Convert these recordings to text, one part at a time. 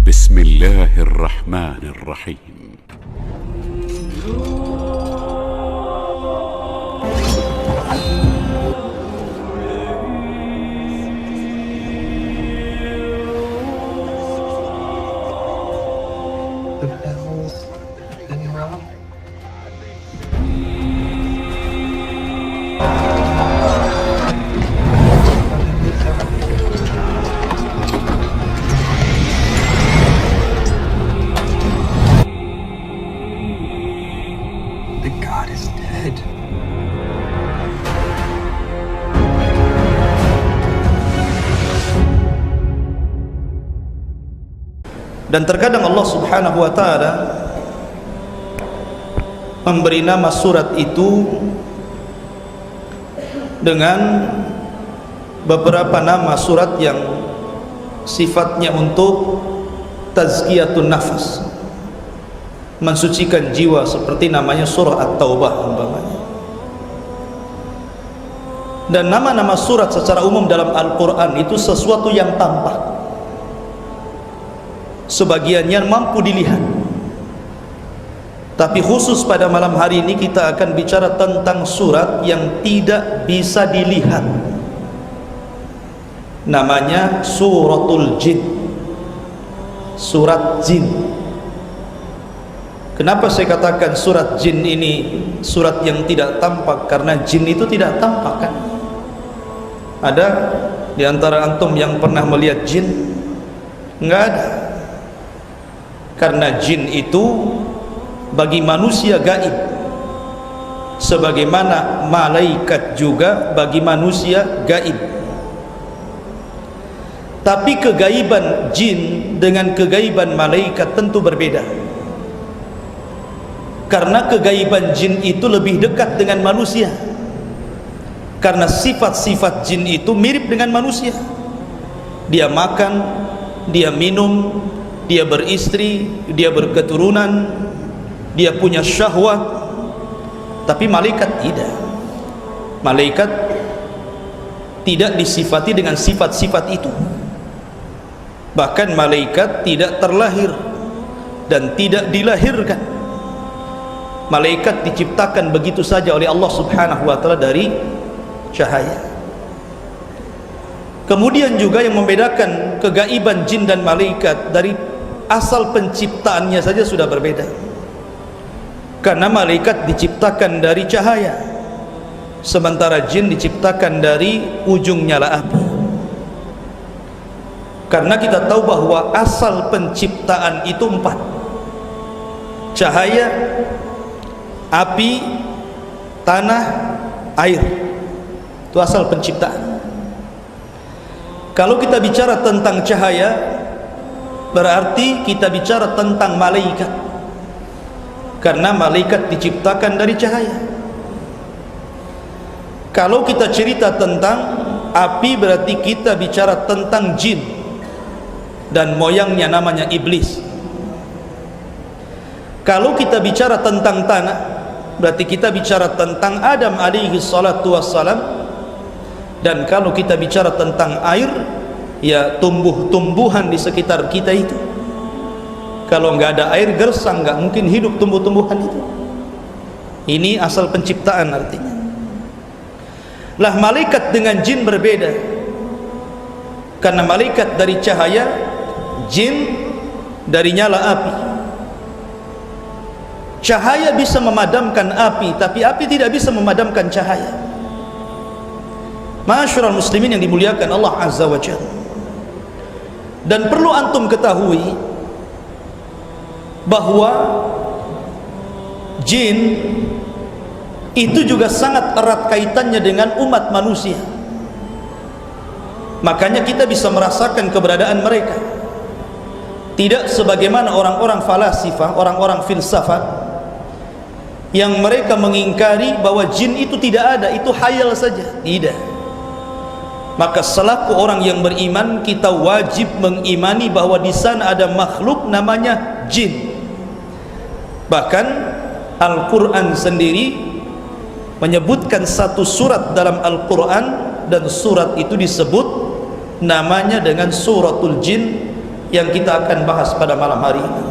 بسم الله الرحمن الرحيم. The bells in Rome. The god is dead. Dan terkadang Allah Subhanahu wa taala memberi nama surat itu dengan beberapa nama surat yang sifatnya untuk tazkiyatun nafas, mensucikan jiwa, seperti namanya surah At-Taubah umpamanya. Dan nama-nama surat secara umum dalam Al-Quran itu sesuatu yang tampak, sebagiannya mampu dilihat. Tapi khusus pada malam hari ini kita akan bicara tentang surat yang tidak bisa dilihat. Namanya Suratul Jin, surat jin. Kenapa saya katakan surat jin ini surat yang tidak tampak? Karena jin itu tidak tampak, kan? Ada di antara antum yang pernah melihat jin? Enggak ada. Karena jin itu bagi manusia gaib, sebagaimana malaikat juga bagi manusia gaib. Tapi kegaiban jin dengan kegaiban malaikat tentu berbeda. Karena kegaiban jin itu lebih dekat dengan manusia, karena sifat-sifat jin itu mirip dengan manusia. Dia makan, dia minum, dia beristri, dia berketurunan, dia punya syahwat. Tapi malaikat tidak. Malaikat tidak disifati dengan sifat-sifat itu. Bahkan malaikat tidak terlahir dan tidak dilahirkan. Malaikat diciptakan begitu saja oleh Allah Subhanahu wa taala dari cahaya. Kemudian juga yang membedakan kegaiban jin dan malaikat, dari asal penciptaannya saja sudah berbeda. Karena malaikat diciptakan dari cahaya, sementara jin diciptakan dari ujung nyala api. Karena kita tahu bahwa asal penciptaan itu 4: cahaya, api, tanah, air. Itu asal penciptaan. Kalau kita bicara tentang cahaya, berarti kita bicara tentang malaikat, karena malaikat diciptakan dari cahaya. Kalau kita cerita tentang api, berarti kita bicara tentang jin, dan moyangnya namanya iblis. Kalau kita bicara tentang tanah, berarti kita bicara tentang Adam alaihi salatu wassalam. Dan kalau kita bicara tentang air, ya tumbuh-tumbuhan di sekitar kita itu. Kalau nggak ada air, gersang, nggak mungkin hidup tumbuh-tumbuhan itu. Ini asal penciptaan artinya. Lah malaikat dengan jin berbeda. Karena malaikat dari cahaya, jin dari nyala api. Cahaya bisa memadamkan api, tapi api tidak bisa memadamkan cahaya. Ma'asyiral muslimin yang dimuliakan Allah Azza wa Jalla. Dan perlu antum ketahui bahwa jin itu juga sangat erat kaitannya dengan umat manusia. Makanya kita bisa merasakan keberadaan mereka. Tidak sebagaimana orang-orang falasifah, orang-orang filsafat, yang mereka mengingkari bahwa jin itu tidak ada, itu khayal saja. Tidak. Maka selaku orang yang beriman, kita wajib mengimani bahwa di sana ada makhluk namanya jin. Bahkan Al-Quran sendiri menyebutkan satu surat dalam Al-Quran, dan surat itu disebut namanya dengan Suratul Jin, yang kita akan bahas pada malam hari ini.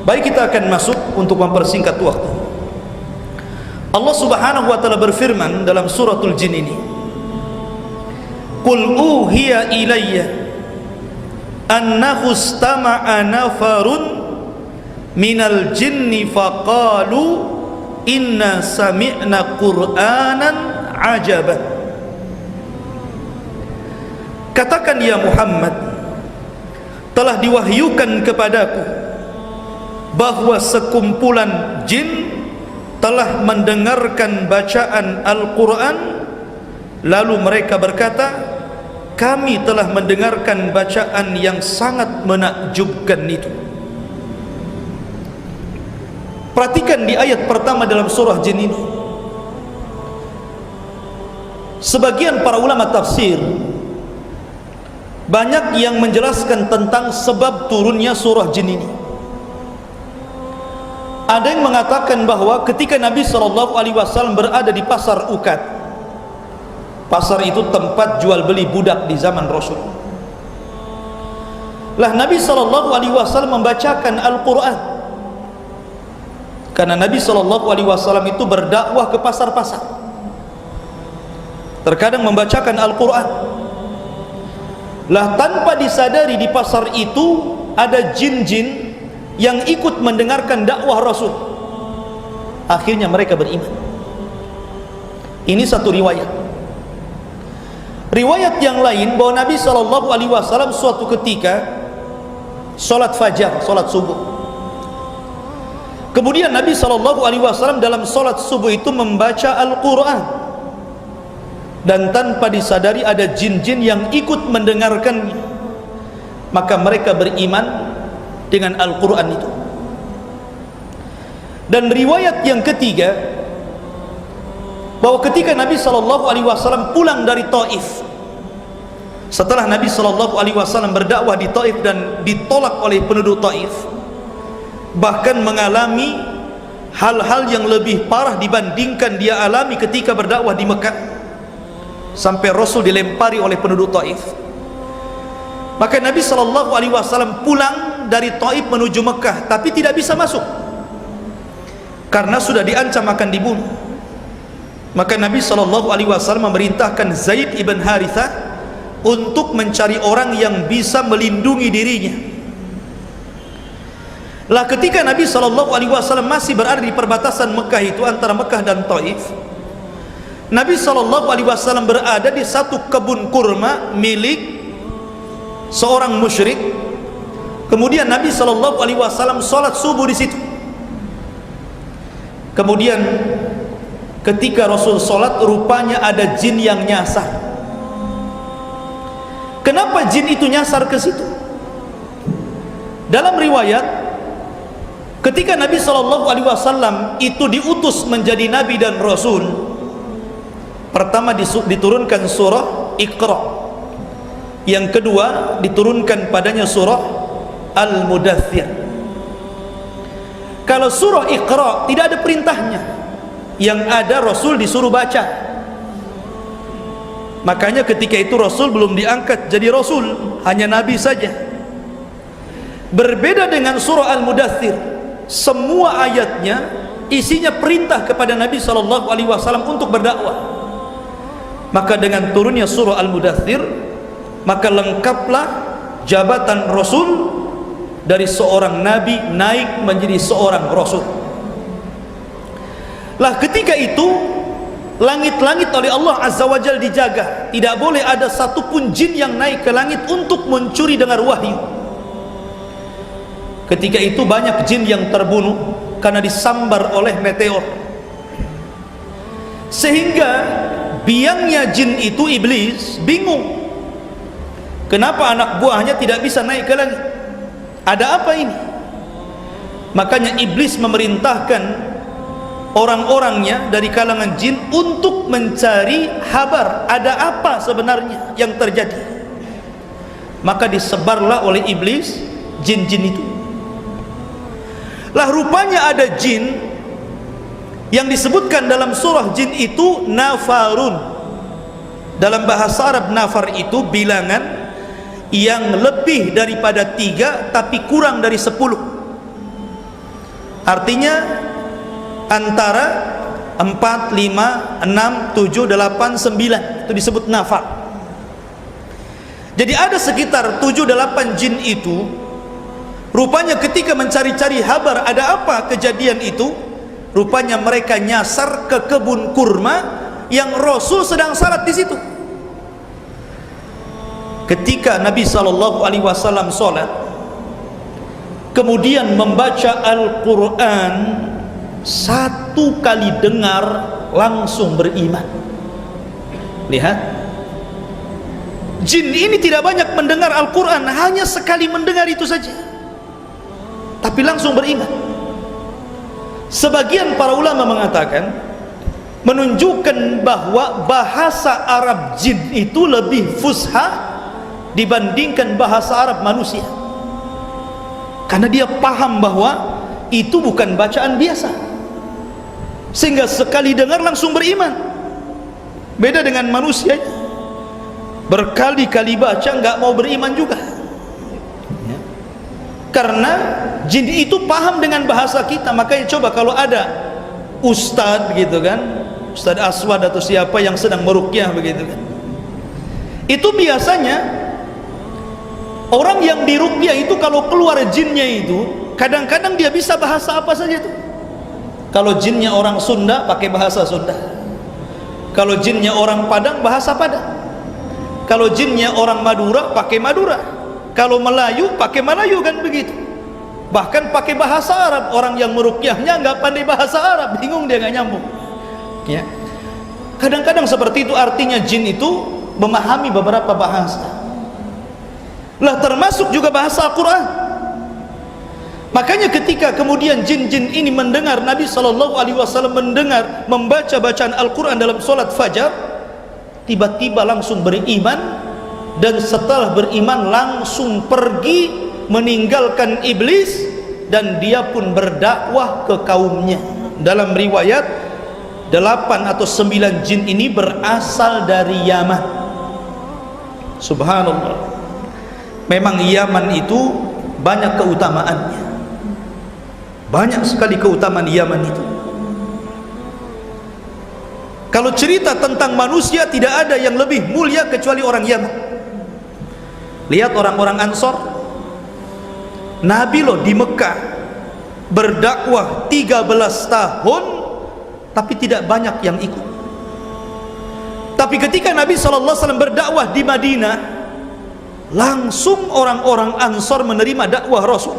Baik, kita akan masuk untuk mempersingkat waktu. Allah Subhanahu wa taala berfirman dalam suratul Jin ini, "Qul uhiya ilayya annahu istama'a nafarun minal jinni faqalu inna sami'na qur'anan ajaban." Katakan ya Muhammad, telah diwahyukan kepadaku bahwa sekumpulan jin telah mendengarkan bacaan Al-Quran, lalu mereka berkata, kami telah mendengarkan bacaan yang sangat menakjubkan itu. Perhatikan di ayat pertama dalam surah Jin ini, sebagian para ulama tafsir banyak yang menjelaskan tentang sebab turunnya surah Jin ini. Ada yang mengatakan bahwa ketika Nabi SAW berada di pasar Ukad, pasar itu tempat jual beli budak di zaman Rasul, lah Nabi SAW membacakan Al-Quran, karena Nabi SAW itu berdakwah ke pasar-pasar, terkadang membacakan Al-Quran. Lah tanpa disadari di pasar itu ada jin-jin yang ikut mendengarkan dakwah Rasul. Akhirnya mereka beriman. Ini satu riwayat. Riwayat yang lain bahwa Nabi SAW suatu ketika solat fajar, solat subuh. Kemudian Nabi SAW dalam solat subuh itu membaca Al-Quran, dan tanpa disadari ada jin-jin yang ikut mendengarkannya. Maka mereka beriman dengan Al-Quran itu. Dan riwayat yang ketiga, bahwa ketika Nabi SAW pulang dari Taif, setelah Nabi SAW berdakwah di Taif dan ditolak oleh penduduk Taif, bahkan mengalami hal-hal yang lebih parah dibandingkan dia alami ketika berdakwah di Mekah, sampai Rasul dilempari oleh penduduk Taif. Maka Nabi SAW pulang dari Taif menuju Mekah, tapi tidak bisa masuk karena sudah diancam akan dibunuh. Maka Nabi SAW memerintahkan Zaid ibn Harithah untuk mencari orang yang bisa melindungi dirinya. Lah ketika Nabi SAW masih berada di perbatasan Mekah itu, antara Mekah dan Taif, Nabi SAW berada di satu kebun kurma milik seorang musyrik. Kemudian Nabi SAW sholat subuh di situ. Kemudian ketika Rasul sholat, rupanya ada jin yang nyasar. Kenapa jin itu nyasar ke situ? Dalam riwayat, ketika Nabi SAW itu diutus menjadi Nabi dan Rasul, pertama diturunkan surah Iqra, yang kedua diturunkan padanya surah Al-Mudaththir. Kalau surah Iqra tidak ada perintahnya, yang ada Rasul disuruh baca. Makanya ketika itu Rasul belum diangkat jadi Rasul, hanya Nabi saja. Berbeda dengan surah Al-Mudaththir, semua ayatnya isinya perintah kepada Nabi SAW untuk berdakwah. Maka dengan turunnya surah Al-Mudaththir, maka lengkaplah jabatan Rasul dari seorang Nabi naik menjadi seorang Rasul. Lah ketika itu langit-langit oleh Allah Azza wa Jalla dijaga, tidak boleh ada satupun jin yang naik ke langit untuk mencuri dengar wahyu. Ketika itu banyak jin yang terbunuh karena disambar oleh meteor, sehingga biangnya jin itu iblis bingung, kenapa anak buahnya tidak bisa naik ke langit, ada apa ini? Makanya iblis memerintahkan orang-orangnya dari kalangan jin untuk mencari kabar, ada apa sebenarnya yang terjadi. Maka disebarlah oleh iblis jin-jin itu. Lah rupanya ada jin yang disebutkan dalam surah Jin itu nafarun. Dalam bahasa Arab nafar itu bilangan yang lebih daripada 3 tapi kurang dari 10. Artinya antara 4, 5, 6, 7, 8, 9 itu disebut nafa. Jadi ada sekitar 7-8 jin itu, rupanya ketika mencari-cari kabar ada apa kejadian itu, rupanya mereka nyasar ke kebun kurma yang Rasul sedang salat di situ. Ketika Nabi SAW salat, kemudian membaca Al-Quran, satu kali dengar langsung beriman. Lihat, jin ini tidak banyak mendengar Al-Quran, hanya sekali mendengar itu saja, tapi langsung beriman. Sebagian para ulama mengatakan, menunjukkan bahwa bahasa Arab jin itu lebih fusha dibandingkan bahasa Arab manusia, karena dia paham bahwa itu bukan bacaan biasa, sehingga sekali dengar langsung beriman. Beda dengan manusia, berkali-kali baca nggak mau beriman juga, karena jin itu paham dengan bahasa kita. Makanya coba kalau ada ustadz gitu kan, Ustadz Aswad atau siapa yang sedang meruqyah begitu kan, itu biasanya orang yang diruqyah itu kalau keluar jinnya itu, kadang-kadang dia bisa bahasa apa saja itu. Kalau jinnya orang Sunda pakai bahasa Sunda, kalau jinnya orang Padang bahasa Padang, kalau jinnya orang Madura pakai Madura, kalau Melayu pakai Melayu, kan begitu. Bahkan pakai bahasa Arab. Orang yang meruqyahnya nggak pandai bahasa Arab, bingung dia, nggak nyambung ya. Kadang-kadang seperti itu. Artinya jin itu memahami beberapa bahasa lah, termasuk juga bahasa Al-Quran. Makanya ketika kemudian jin-jin ini mendengar Nabi SAW mendengar membaca bacaan Al-Quran dalam solat fajar, tiba-tiba langsung beriman, dan setelah beriman langsung pergi meninggalkan iblis, dan dia pun berdakwah ke kaumnya. Dalam riwayat 8 atau 9 jin ini berasal dari Yaman. Subhanallah. Memang Yaman itu banyak keutamaannya, banyak sekali keutamaan Yaman itu. Kalau cerita tentang manusia, tidak ada yang lebih mulia kecuali orang Yaman. Lihat orang-orang Ansor, Nabi loh di Mekah berdakwah 13 tahun, tapi tidak banyak yang ikut. Tapi ketika Nabi SAW berdakwah di Madinah, langsung orang-orang Ansor menerima dakwah Rasul.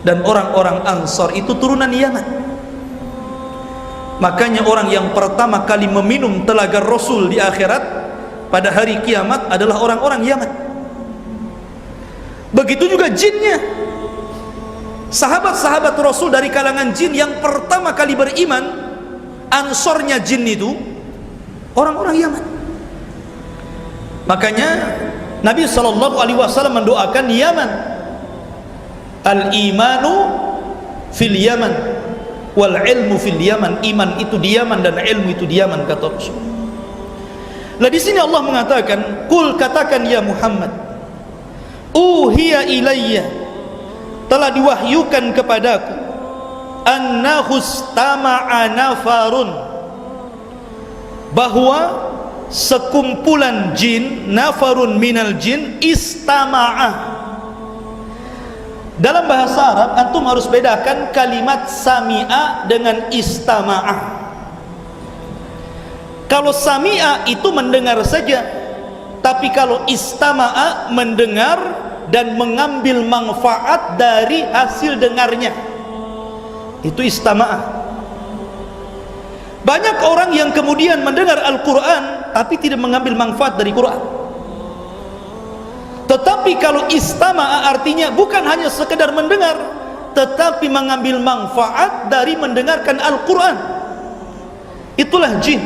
Dan orang-orang Ansor itu turunan Yaman. Makanya orang yang pertama kali meminum telaga Rasul di akhirat pada hari kiamat adalah orang-orang Yaman. Begitu juga jinnya. Sahabat-sahabat Rasul dari kalangan jin yang pertama kali beriman, Ansornya jin itu orang-orang Yaman. Makanya Nabi SAW mendoakan Yaman, al-imanu fil Yaman wal ilmu fil Yaman. Iman itu di Yaman dan ilmu itu di Yaman, kata Rasul. Nah di sini Allah mengatakan, kul, katakan ya Muhammad, uhiya ilayya, telah diwahyukan kepadaku, annahu istama'a nafarun, bahwa sekumpulan jin, nafarun minal jin, istama'a. Dalam bahasa Arab antum harus bedakan kalimat sami'a dengan istama'a. Kalau sami'a itu mendengar saja, tapi kalau istama'a mendengar dan mengambil manfaat dari hasil dengarnya, itu istama'a. Banyak orang yang kemudian mendengar Al-Quran tapi tidak mengambil manfaat dari Quran. Tetapi kalau istama'a artinya bukan hanya sekedar mendengar, tetapi mengambil manfaat dari mendengarkan Al-Quran. Itulah jin.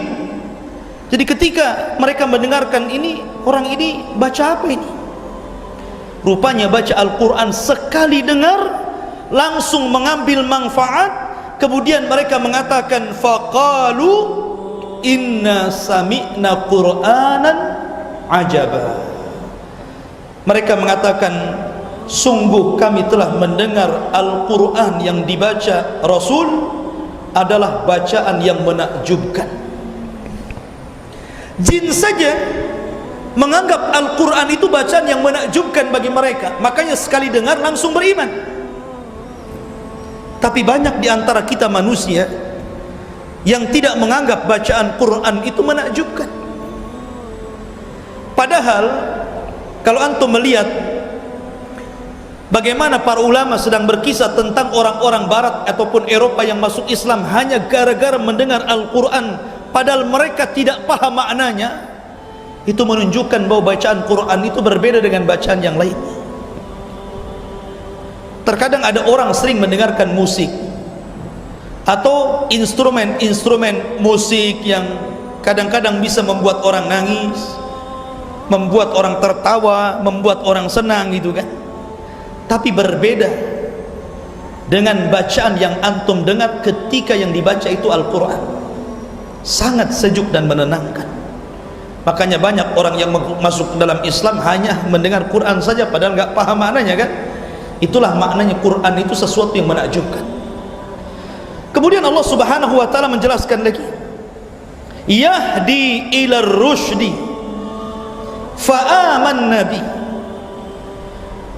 Jadi ketika mereka mendengarkan ini, orang ini baca apa ini? Rupanya baca Al-Quran, sekali dengar langsung mengambil manfaat. Kemudian mereka mengatakan, faqalu inna sami'na Qur'anan ajaba. Mereka mengatakan, sungguh kami telah mendengar Al-Quran yang dibaca Rasul adalah bacaan yang menakjubkan. Jin saja menganggap Al-Quran itu bacaan yang menakjubkan bagi mereka, makanya sekali dengar langsung beriman. Tapi banyak di antara kita manusia yang tidak menganggap bacaan Quran itu menakjubkan. Padahal kalau antum melihat bagaimana para ulama sedang berkisah tentang orang-orang barat ataupun Eropa yang masuk Islam hanya gara-gara mendengar Al-Quran padahal mereka tidak paham maknanya, itu menunjukkan bahwa bacaan Quran itu berbeda dengan bacaan yang lain. Terkadang ada orang sering mendengarkan musik atau instrumen musik yang kadang-kadang bisa membuat orang nangis, membuat orang tertawa, membuat orang senang gitu kan. Tapi berbeda dengan bacaan yang antum dengar ketika yang dibaca itu Al-Quran. Sangat sejuk dan menenangkan. Makanya banyak orang yang masuk dalam Islam hanya mendengar Quran saja padahal nggak paham maknanya kan. Itulah maknanya Quran itu sesuatu yang menakjubkan. Kemudian Allah Subhanahu wa taala menjelaskan lagi, yahdi ila rusydi fa amanna bi.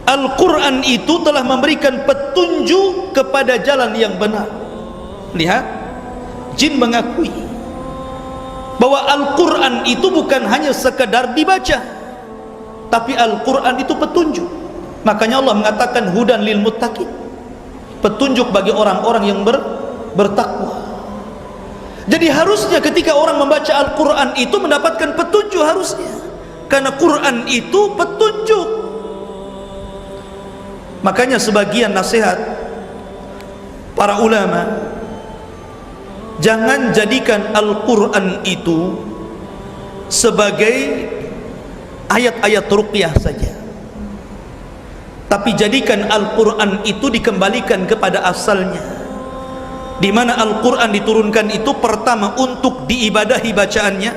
Al-Quran itu telah memberikan petunjuk kepada jalan yang benar. Lihat, jin mengakui bahwa Al-Quran itu bukan hanya sekedar dibaca, tapi Al-Quran itu petunjuk. Makanya Allah mengatakan hudan lil muttaqin, petunjuk bagi orang-orang yang bertakwa. Jadi harusnya ketika orang membaca Al-Quran itu mendapatkan petunjuk harusnya, karena Quran itu petunjuk. Makanya sebagian nasihat para ulama, jangan jadikan Al-Quran itu sebagai ayat-ayat ruqyah saja, tapi jadikan Al-Quran itu dikembalikan kepada asalnya, di mana Al-Quran diturunkan itu pertama untuk diibadahi bacaannya,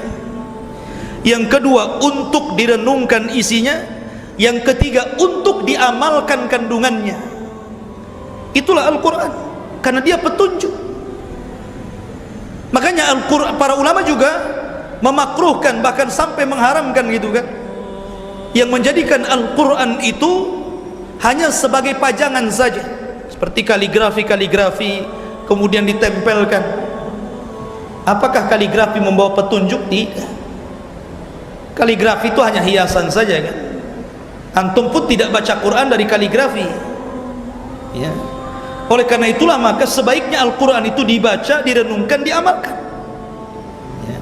yang kedua untuk direnungkan isinya, yang ketiga untuk diamalkan kandungannya. Itulah Al-Quran, karena dia petunjuk. Makanya Al-Quran, para ulama juga memakruhkan bahkan sampai mengharamkan gitu kan, yang menjadikan Al-Quran itu hanya sebagai pajangan saja, seperti kaligrafi kemudian ditempelkan. Apakah kaligrafi membawa petunjuk? Tidak. Kaligrafi itu hanya hiasan saja kan. Antum pun tidak baca Quran dari kaligrafi ya. Oleh karena itulah maka sebaiknya Al-Quran itu dibaca, direnungkan, diamalkan ya.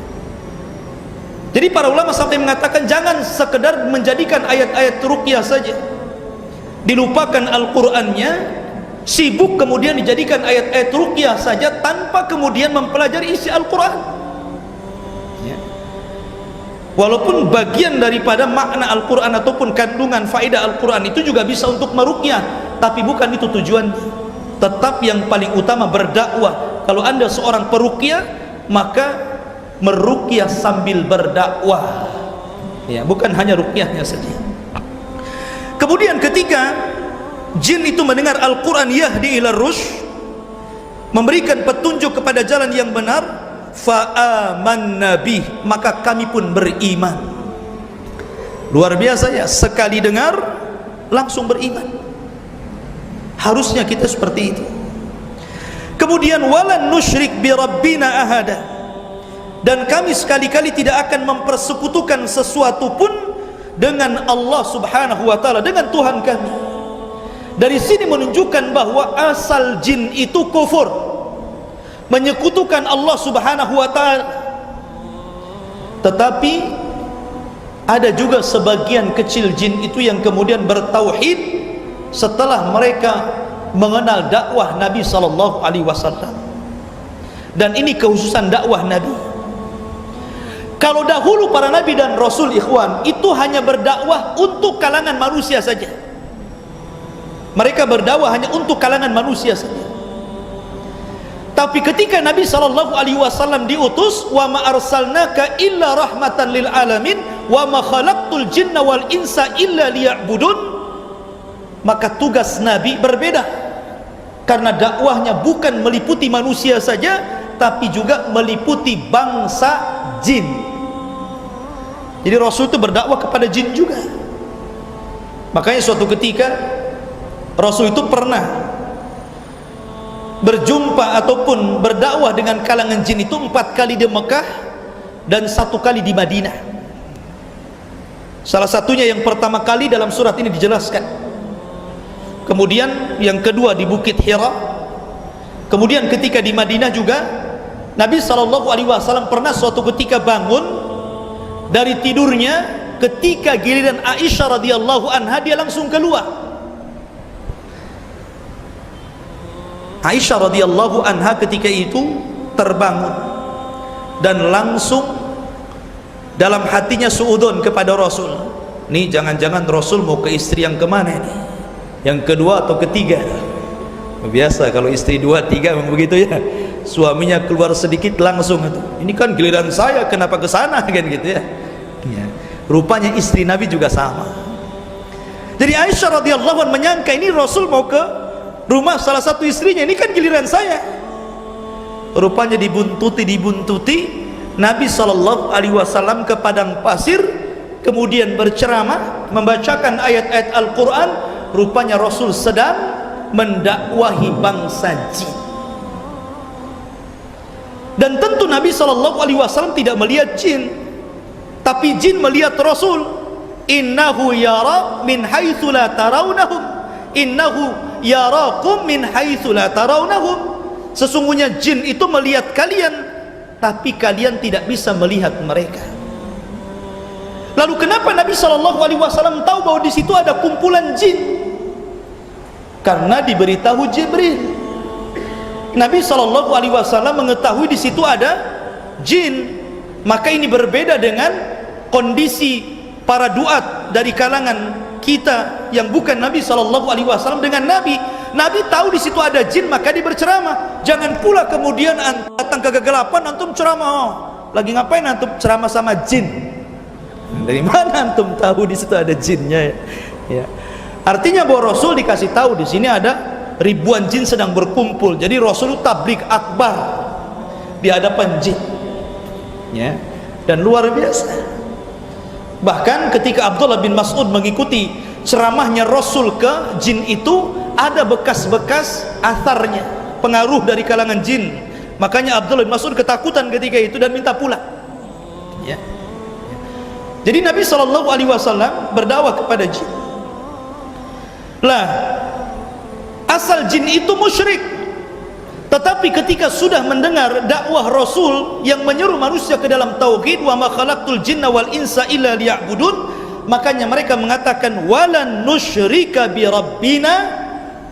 Jadi para ulama sampai mengatakan jangan sekedar menjadikan ayat-ayat ruqyah saja, dilupakan Al-Qurannya, sibuk kemudian dijadikan ayat-ayat ruqyah saja tanpa kemudian mempelajari isi Al-Quran. Walaupun bagian daripada makna Al-Quran ataupun kandungan faedah Al-Quran itu juga bisa untuk meruqyah, tapi bukan itu tujuannya. Tetap yang paling utama berdakwah. Kalau anda seorang peruqyah, maka meruqyah sambil berdakwah ya, bukan hanya ruqyahnya saja. Kemudian ketika jin itu mendengar Al-Quran yahdi ila rusyd, memberikan petunjuk kepada jalan yang benar, fa'amanna bih, maka kami pun beriman. Luar biasa ya, sekali dengar langsung beriman. Harusnya kita seperti itu. Kemudian walan nusyrik bi rabbina ahada, dan kami sekali-kali tidak akan mempersekutukan sesuatu pun dengan Allah Subhanahu wa taala, dengan Tuhan kami. Dari sini menunjukkan bahwa asal jin itu kufur, menyekutukan Allah Subhanahu wa taala. Tetapi ada juga sebagian kecil jin itu yang kemudian bertauhid setelah mereka mengenal dakwah Nabi sallallahu alaihi wasallam. Dan ini kekhususan dakwah Nabi. Kalau dahulu para nabi dan rasul ikhwan itu hanya berdakwah untuk kalangan manusia saja. Mereka berdakwah hanya untuk kalangan manusia saja. Tapi ketika Nabi sallallahu alaihi wasallam diutus, wa ma arsalnaka illa rahmatan lil alamin, wa ma khalaqtul jinna wal insa illa liya'budun, maka tugas Nabi berbeda, karena dakwahnya bukan meliputi manusia saja, tapi juga meliputi bangsa jin. Jadi Rasul itu berdakwah kepada jin juga. Makanya suatu ketika Rasul itu pernah berjumpa ataupun berdakwah dengan kalangan jin itu 4 kali di Mekah dan 1 kali di Madinah. Salah satunya yang pertama kali dalam surat ini dijelaskan, kemudian yang kedua di Bukit Hira, kemudian ketika di Madinah juga Nabi SAW pernah suatu ketika bangun dari tidurnya, ketika giliran Aisyah radhiyallahu anha dia langsung keluar. Aisyah radhiyallahu anha ketika itu terbangun dan langsung dalam hatinya suudon kepada Rasul. Nih jangan-jangan Rasul mau ke istri yang kemana nih? Yang kedua atau ketiga? Biasa kalau istri 2, 3 memang begitu ya. Suaminya keluar sedikit langsung itu. Ini kan giliran saya, kenapa ke sana kan gitu ya. Ya. Rupanya istri Nabi juga sama. Jadi Aisyah radhiyallahu anha menyangka ini Rasul mau ke rumah salah satu istrinya, ini kan giliran saya. Rupanya dibuntuti Nabi SAW ke padang pasir, kemudian berceramah, membacakan ayat-ayat Al-Quran. Rupanya Rasul sedang mendakwahi bangsa jin. Dan tentu Nabi SAW tidak melihat jin, tapi jin melihat Rasul. Innahu yara min haitsu la tarawnahum, innahu yarakum min haitsu la tarawnahum. Sesungguhnya jin itu melihat kalian, tapi kalian tidak bisa melihat mereka. Lalu kenapa Nabi SAW tahu bahwa di situ ada kumpulan jin? Karena diberitahu Jibril. Nabi SAW mengetahui di situ ada jin. Maka ini berbeda dengan kondisi para duat dari kalangan kita yang bukan Nabi SAW dengan Nabi. Nabi tahu di situ ada jin, maka dia berceramah. Jangan pula kemudian datang ke kegelapan antum ceramah. Oh, lagi ngapain antum ceramah sama jin? Dari mana antum tahu di situ ada jinnya? Ya. Artinya bahwa Rasul dikasih tahu di sini ada ribuan jin sedang berkumpul. Jadi Rasul tabligh akbar di hadapan jin. Ya. Dan luar biasa. Bahkan ketika Abdullah bin Mas'ud mengikuti ceramahnya Rasul ke jin itu, ada bekas-bekas atharnya, pengaruh dari kalangan jin. Makanya Abdullah bin Mas'ud ketakutan ketika itu dan minta pulang. Ya. Jadi Nabi SAW berdakwah kepada jin. Lah, asal jin itu musyrik, tetapi ketika sudah mendengar dakwah Rasul yang menyeru manusia ke dalam tauhid, wa ma khalaqtul jinna wal insa illa liya'budun, makanya mereka mengatakan walan nusyrika bi rabbina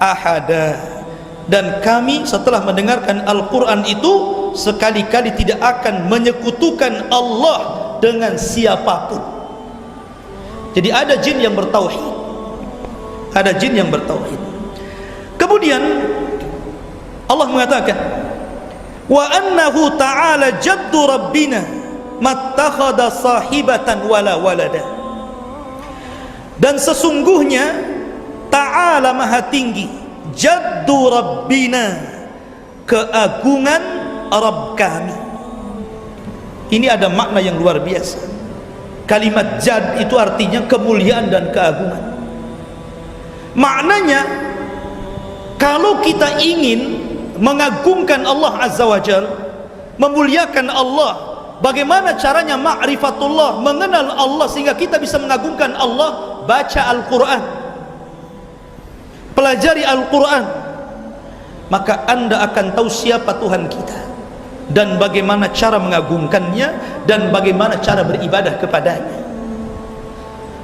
ahada. Dan kami setelah mendengarkan Al-Quran itu sekali-kali tidak akan menyekutukan Allah dengan siapapun. Jadi ada jin yang bertauhid, ada jin yang bertauhid. Kemudian Allah mengatakan wa annahu ta'ala jaddu rabbina mattakhadha sahibatan wala walada. Dan sesungguhnya ta'ala maha tinggi, jaddu rabbina, keagungan Rabb kami. Ini ada makna yang luar biasa. Kalimat jad itu artinya kemuliaan dan keagungan. Maknanya kalau kita ingin mengagungkan Allah Azza wa Jal, memuliakan Allah, bagaimana caranya ma'rifatullah, mengenal Allah sehingga kita bisa mengagungkan Allah? Baca Al-Quran, pelajari Al-Quran, maka anda akan tahu siapa Tuhan kita dan bagaimana cara mengagungkannya dan bagaimana cara beribadah kepadanya.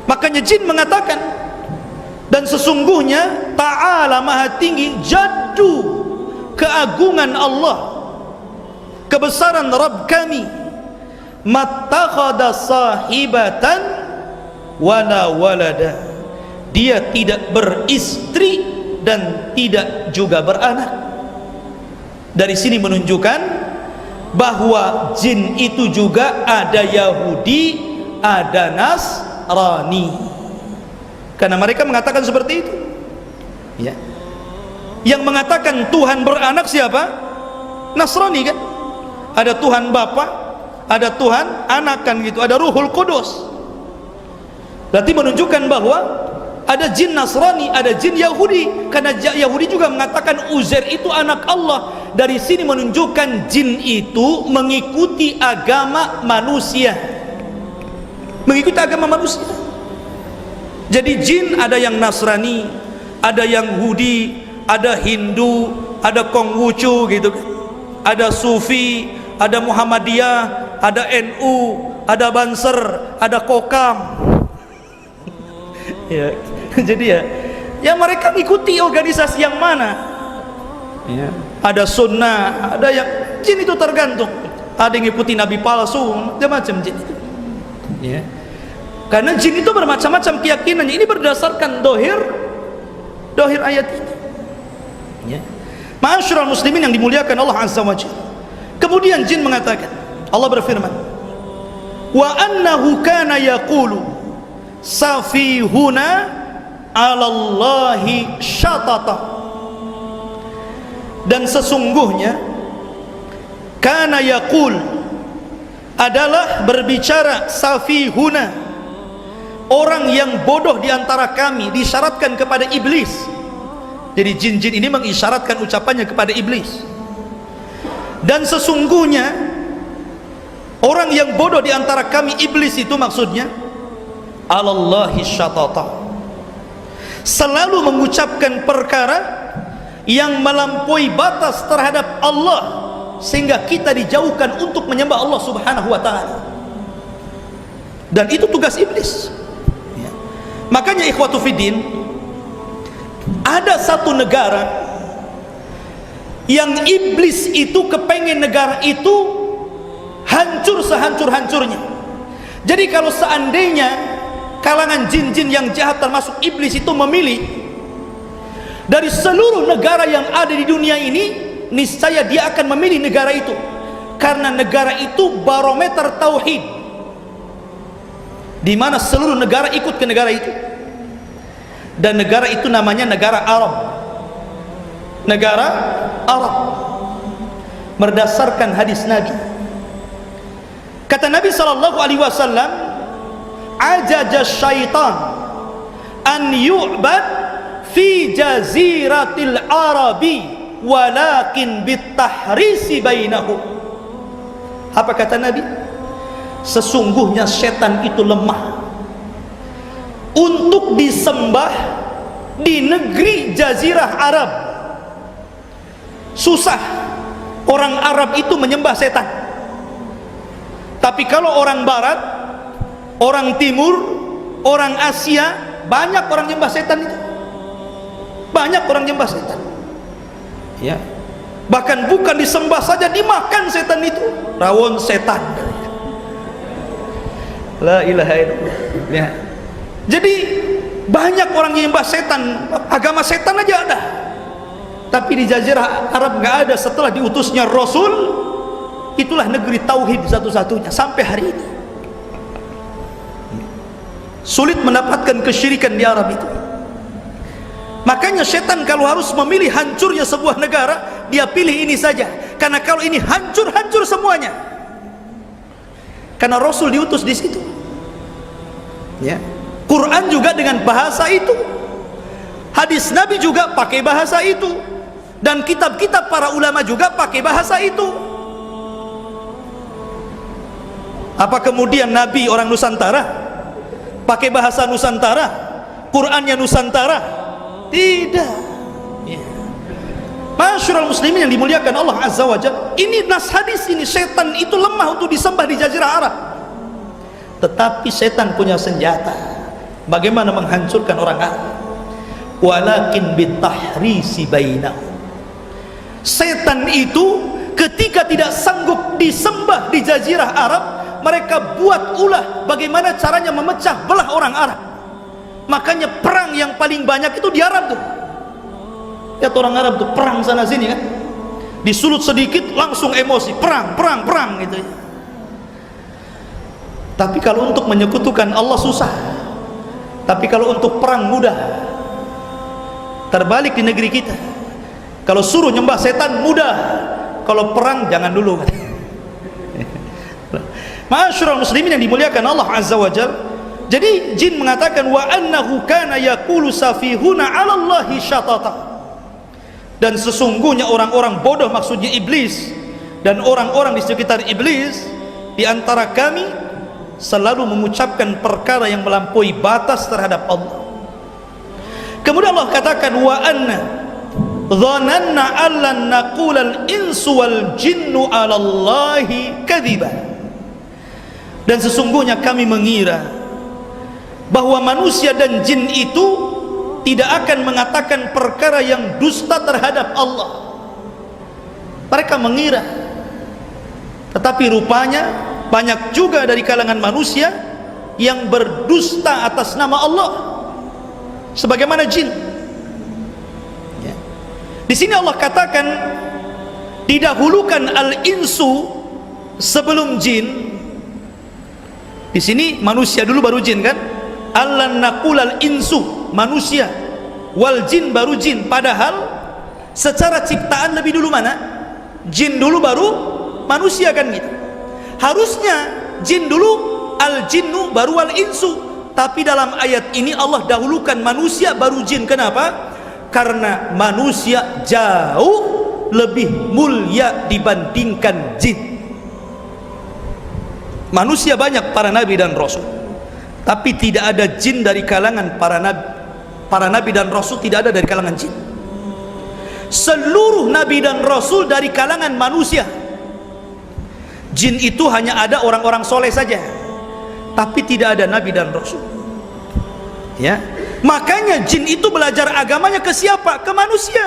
Makanya jin mengatakan, dan sesungguhnya ta'ala maha tinggi, jaddu, keagungan Allah, kebesaran Rabb kami, mattakhadha sahibatan wala walada, dia tidak beristri dan tidak juga beranak. Dari sini menunjukkan bahwa jin itu juga ada Yahudi, ada Nasrani. Karena mereka mengatakan seperti itu. Ya. Yang mengatakan Tuhan beranak siapa? Nasrani kan? Ada Tuhan Bapa, ada Tuhan Anak kan gitu, ada Ruhul Kudus. Berarti menunjukkan bahwa ada jin Nasrani, ada jin Yahudi. Karena Yahudi juga mengatakan Uzair itu anak Allah. Dari sini menunjukkan jin itu mengikuti agama manusia. Mengikuti agama manusia. Jadi jin ada yang Nasrani, ada yang Yahudi, ada Hindu, ada Konghucu gitu kan. Ada Sufi, ada Muhammadiyah, ada NU, ada Banser, ada Kokam. Ya, jadi ya mereka ikuti organisasi yang mana. Ya. Ada sunnah, ada yang jin itu tergantung. Ada yang ikuti nabi palsu, macam-macam jin itu. Ya. Karena jin itu bermacam-macam keyakinannya. Ini berdasarkan dohir ayat ini. Ya. Ma'asyiral muslimin yang dimuliakan Allah Azza wa Jalla. Kemudian jin mengatakan, Allah berfirman, wa annahu kana yaqulu safihuna 'alallahi syatata. Dan sesungguhnya kana yaqul adalah berbicara safihuna, orang yang bodoh di antara kami, disyaratkan kepada iblis. Jadi jin-jin ini mengisyaratkan ucapannya kepada iblis. Dan sesungguhnya orang yang bodoh di antara kami, iblis itu maksudnya 'alallahi syatata, selalu mengucapkan perkara yang melampaui batas terhadap Allah, sehingga kita dijauhkan untuk menyembah Allah Subhanahu wa ta'ala. Dan itu tugas iblis. Ya. Makanya ikhwatu fiddin, ada satu negara yang iblis itu kepengen negara itu hancur sehancur-hancurnya. Jadi kalau seandainya kalangan jin-jin yang jahat termasuk iblis itu memilih dari seluruh negara yang ada di dunia ini, niscaya dia akan memilih negara itu. Karena negara itu barometer tauhid, di mana seluruh negara ikut ke negara itu. Dan negara itu namanya negara Arab. Negara Arab. Berdasarkan hadis Nabi. Kata Nabi SAW, ajaja syaitan an yu'bad fi jaziratil arabi walakin bitahrisi bainahum. Apa kata Nabi? Sesungguhnya setan itu lemah untuk disembah di negeri jazirah Arab. Susah orang Arab itu menyembah setan. Tapi kalau orang barat, orang timur, orang Asia, banyak orang menyembah setan itu. Banyak orang nyembah setan. Ya. Bahkan bukan disembah saja, dimakan setan itu. Rawon setan. La ilaha illallah. Ya. Jadi banyak orang yang nyembah setan, agama setan aja ada. Tapi di jazirah Arab nggak ada. Setelah diutusnya Rasul, itulah negeri tauhid satu-satunya sampai hari ini. Sulit mendapatkan kesyirikan di Arab itu. Makanya setan kalau harus memilih hancurnya sebuah negara, dia pilih ini saja. Karena kalau ini hancur, hancur semuanya. Karena Rasul diutus di situ. Ya. Quran juga dengan bahasa itu. Hadis Nabi juga pakai bahasa itu. Dan kitab-kitab para ulama juga pakai bahasa itu. Apa kemudian Nabi orang Nusantara? Pakai bahasa Nusantara? Qurannya Nusantara? Tidak. Ya. Masyarul muslimin yang dimuliakan Allah Azza wa Jalla, ini nas hadis ini, setan itu lemah untuk disembah di jazirah Arab. Tetapi setan punya senjata. Bagaimana menghancurkan orang Arab? Walakin bitahrisi bainahum. Setan itu ketika tidak sanggup disembah di jazirah Arab, mereka buat ulah bagaimana caranya memecah belah orang Arab. Makanya perang yang paling banyak itu di Arab tuh. Lihat orang Arab tuh perang sana sini kan, disulut sedikit langsung emosi, perang gitu. Tapi kalau untuk menyekutukan Allah susah. Tapi kalau untuk perang mudah. Terbalik di negeri kita, kalau suruh nyembah setan mudah, kalau perang jangan dulu. Ma'asyiral muslimin yang dimuliakan Allah Azza wa Jalla. Jadi jin mengatakan wa annahu kana yaqulu safihuna 'ala Allahi syatata. Dan sesungguhnya orang-orang bodoh, maksudnya iblis dan orang-orang di sekitar iblis di antara kami selalu mengucapkan perkara yang melampaui batas terhadap Allah. Kemudian Allah katakan wa anna dhananna allan naqulal insu wal jinnu 'ala Allahi kadhiba. Dan sesungguhnya kami mengira bahwa manusia dan jin itu tidak akan mengatakan perkara yang dusta terhadap Allah. Mereka mengira, tetapi rupanya banyak juga dari kalangan manusia yang berdusta atas nama Allah, sebagaimana jin. Ya. Di sini Allah katakan didahulukan al-insu sebelum jin. Di sini manusia dulu baru jin kan? Allan naqulal insu manusia, wal jin baru jin. Padahal secara ciptaan lebih dulu mana? Jin dulu baru manusia kan gitu. Harusnya jin dulu, al jinnu baru wal insu. Tapi dalam ayat ini Allah dahulukan manusia baru jin. Kenapa? Karena manusia jauh lebih mulia dibandingkan jin. Manusia banyak para nabi dan rasul, tapi tidak ada jin dari kalangan para nabi. Para nabi dan rasul tidak ada dari kalangan jin. Seluruh nabi dan rasul dari kalangan manusia. Jin itu hanya ada orang-orang soleh saja, tapi tidak ada nabi dan rasul. Ya, makanya jin itu belajar agamanya ke siapa? Ke manusia.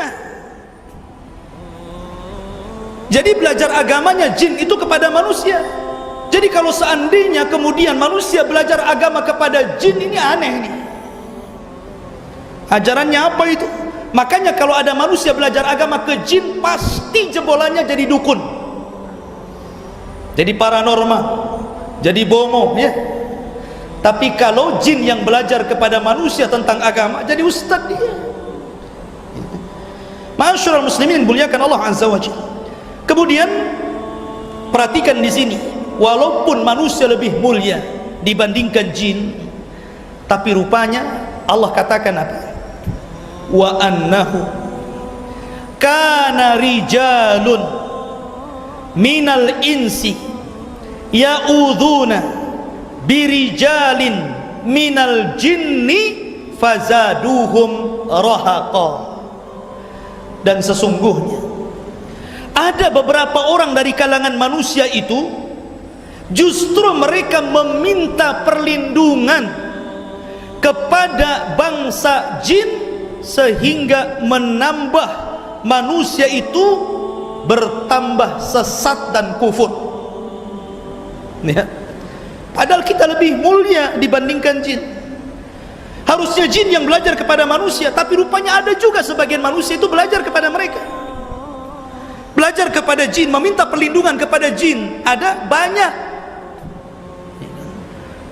Jadi belajar agamanya jin itu kepada manusia. Jadi kalau seandainya kemudian manusia belajar agama kepada jin, ini aneh nih. Ajarannya apa itu? Makanya kalau ada manusia belajar agama ke jin, pasti jebolannya jadi dukun, jadi paranormal, jadi bomo ya. Tapi kalau jin yang belajar kepada manusia tentang agama, jadi ustadz dia. Ma'asyiral muslimin muliakan Allah Azza wa Jalla. Kemudian perhatikan di sini, walaupun manusia lebih mulia dibandingkan jin, tapi rupanya Allah katakan apa? Wa annahu kana rijalun minal insi ya'udhuna birijalin minal jinni fazaduhum rahaqa. Dan sesungguhnya ada beberapa orang dari kalangan manusia itu justru mereka meminta perlindungan kepada bangsa jin, sehingga menambah manusia itu bertambah sesat dan kufur ya. Padahal kita lebih mulia dibandingkan jin. Harusnya jin yang belajar kepada manusia, tapi rupanya ada juga sebagian manusia itu belajar kepada mereka. Belajar kepada jin, meminta perlindungan kepada jin. Ada banyak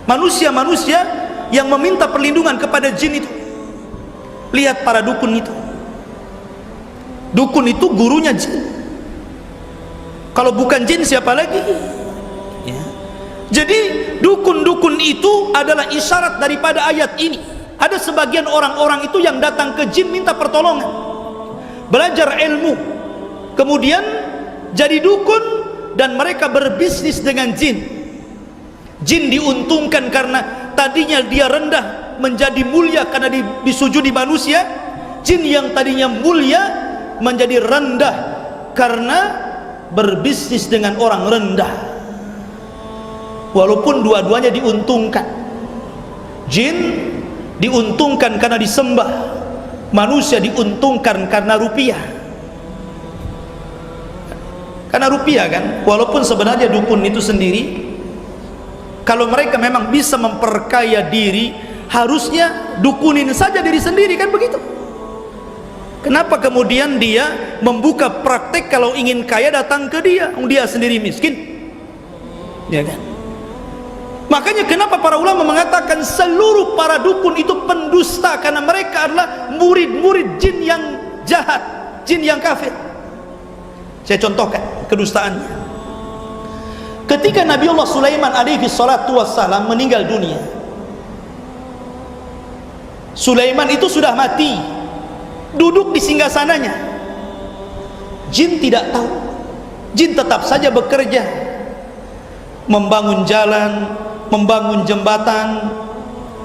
manusia-manusia yang meminta perlindungan kepada jin itu. Lihat para dukun itu. Dukun itu gurunya jin. Kalau bukan jin siapa lagi? Ya. Jadi dukun-dukun itu adalah isyarat daripada ayat ini. Ada sebagian orang-orang itu yang datang ke jin minta pertolongan, belajar ilmu, kemudian jadi dukun dan mereka berbisnis dengan jin. Jin diuntungkan karena tadinya dia rendah menjadi mulia karena disujudi manusia. Jin yang tadinya mulia menjadi rendah karena berbisnis dengan orang rendah. Walaupun dua-duanya diuntungkan. Jin diuntungkan karena disembah, manusia diuntungkan karena rupiah. Karena rupiah kan. Walaupun sebenarnya dukun itu sendiri, kalau mereka memang bisa memperkaya diri, harusnya dukunin saja diri sendiri kan begitu. Kenapa kemudian dia membuka praktek kalau ingin kaya datang ke dia, dia sendiri miskin, ya kan? Makanya kenapa para ulama mengatakan seluruh para dukun itu pendusta, karena mereka adalah murid-murid jin yang jahat, jin yang kafir. Saya contohkan kedustaannya. Ketika Nabiullah Sulaiman alaihi salatu wassalam meninggal dunia, Sulaiman itu sudah mati, duduk di singgasananya. Jin tidak tahu. Jin tetap saja bekerja, membangun jalan, membangun jembatan,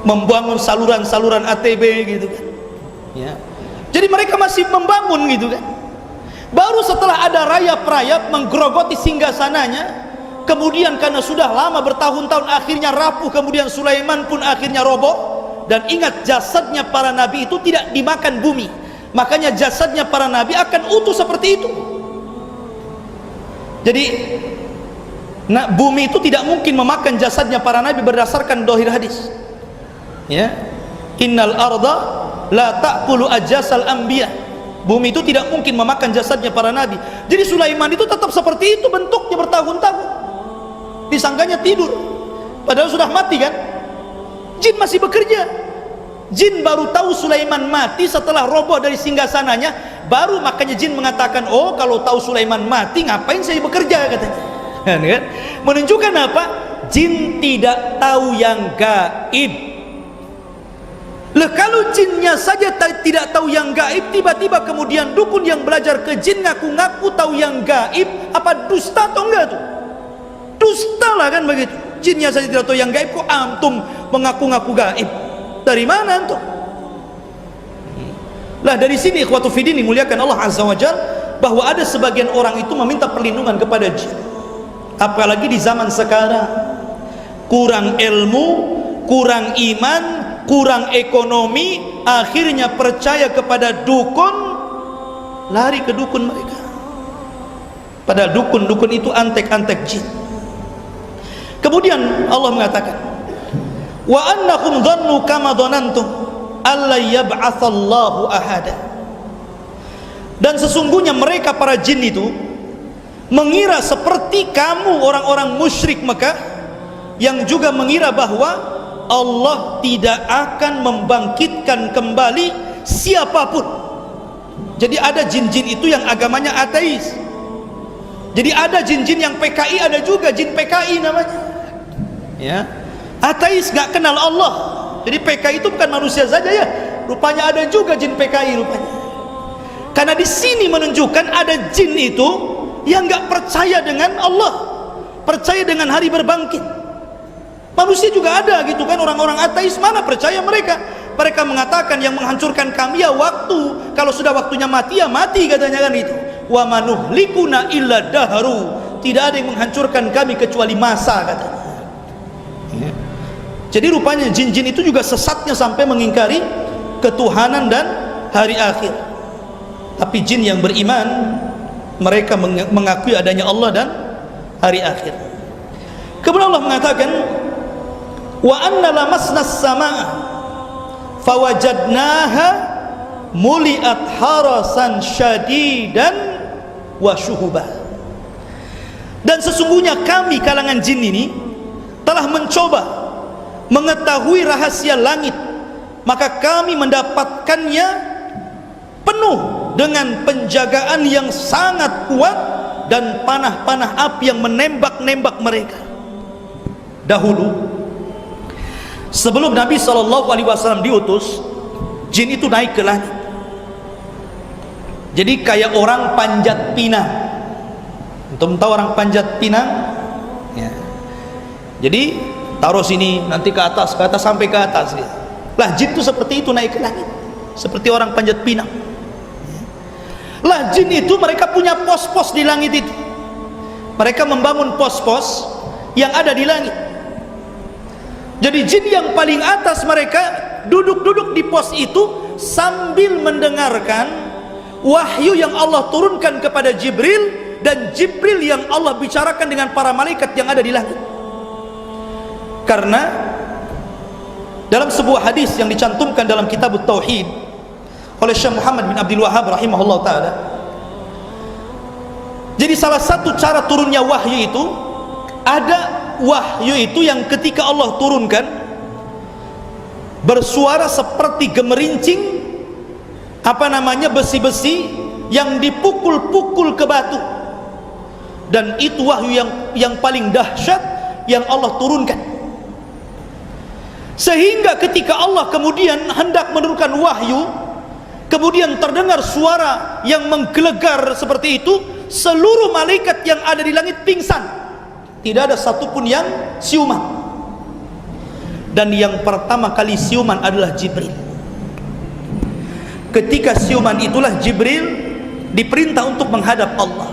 membangun saluran-saluran ATB gitu kan. Ya. Jadi mereka masih membangun gitu kan. Baru setelah ada rayap-rayap menggerogoti singgasananya, kemudian karena sudah lama bertahun-tahun akhirnya rapuh, kemudian Sulaiman pun akhirnya roboh. Dan ingat, jasadnya para nabi itu tidak dimakan bumi, makanya jasadnya para nabi akan utuh seperti itu. Jadi bumi itu tidak mungkin memakan jasadnya para nabi berdasarkan dohir hadis. Ya, innal arda la ta'kulu ajasal anbiya. Bumi itu tidak mungkin memakan jasadnya para nabi. Jadi Sulaiman itu tetap seperti itu bentuknya bertahun-tahun. Disangkanya tidur, padahal sudah mati kan. Jin masih bekerja. Jin baru tahu Sulaiman mati setelah roboh dari singgasananya. Baru makanya jin mengatakan, oh kalau tahu Sulaiman mati ngapain saya bekerja, katanya. Kan? Menunjukkan apa? Jin tidak tahu yang gaib. Lah kalau jinnya saja tidak tahu yang gaib, tiba-tiba kemudian dukun yang belajar ke jin ngaku-ngaku tahu yang gaib, apa dusta atau enggak tuh? Dusta lah kan begitu. Jinnya saja tidak tahu yang gaib, kok antum mengaku-ngaku gaib? Dari mana antum? Lah dari sini ikhwatu fiddin dimuliakan Allah Azza wa Jalla, bahwa ada sebagian orang itu meminta perlindungan kepada jin. Apalagi di zaman sekarang, kurang ilmu, kurang iman, kurang ekonomi, akhirnya percaya kepada dukun, lari ke dukun mereka. Padahal dukun-dukun itu antek-antek jin. Kemudian Allah mengatakan, wa annakum dhannu kama dhanantum alla yab'atsallahu ahada. Dan sesungguhnya mereka para jin itu mengira seperti kamu orang-orang musyrik Mekah yang juga mengira bahwa Allah tidak akan membangkitkan kembali siapapun. Jadi ada jin-jin itu yang agamanya ateis. Jadi ada jin-jin yang PKI, ada juga jin PKI namanya. Ya. Ateis, gak kenal Allah. Jadi PKI itu bukan manusia saja ya. Rupanya ada juga jin PKI rupanya. Karena di sini menunjukkan ada jin itu yang gak percaya dengan Allah, percaya dengan hari berbangkit. Manusia juga ada gitu kan, orang-orang ateis, mana percaya mereka. Mereka mengatakan yang menghancurkan kami ya waktu, kalau sudah waktunya mati ya mati, katanya kan itu. Wa manuhlikuna illa dahru, tidak ada yang menghancurkan kami kecuali masa, katanya. Ya. Jadi rupanya jin-jin itu juga sesatnya sampai mengingkari ketuhanan dan hari akhir. Tapi jin yang beriman, mereka mengakui adanya Allah dan hari akhir. Kemudian Allah mengatakan, wa anna lamasna as-samaa fawajadnaha muliat harasan syadidan wa syuhuba. Dan sesungguhnya kami kalangan jin ini telah mencoba mengetahui rahasia langit, maka kami mendapatkannya penuh dengan penjagaan yang sangat kuat dan panah-panah api yang menembak-nembak mereka. Dahulu sebelum Nabi SAW diutus, jin itu naik ke langit. Jadi kayak orang panjat pinang. Untuk tahu orang panjat pinang ya. Jadi taruh sini, nanti ke atas sampai ke atas ya. Lah jin itu seperti itu naik ke langit, seperti orang panjat pinang ya. Lah jin itu mereka punya pos-pos di langit itu. Mereka membangun pos-pos yang ada di langit. Jadi jin yang paling atas mereka duduk-duduk di pos itu sambil mendengarkan wahyu yang Allah turunkan kepada Jibril, dan Jibril yang Allah bicarakan dengan para malaikat yang ada di langit. Karena dalam sebuah hadis yang dicantumkan dalam kitab Tauhid oleh Syekh Muhammad bin Abdul Wahhab rahimahullah ta'ala, jadi salah satu cara turunnya wahyu itu ada wahyu itu yang ketika Allah turunkan bersuara seperti gemerincing besi-besi yang dipukul-pukul ke batu, dan itu wahyu yang paling dahsyat yang Allah turunkan. Sehingga ketika Allah kemudian hendak menurunkan wahyu, kemudian terdengar suara yang menggelegar seperti itu, seluruh malaikat yang ada di langit pingsan, tidak ada satupun yang siuman. Dan yang pertama kali siuman adalah Jibril. Ketika siuman itulah Jibril diperintah untuk menghadap Allah.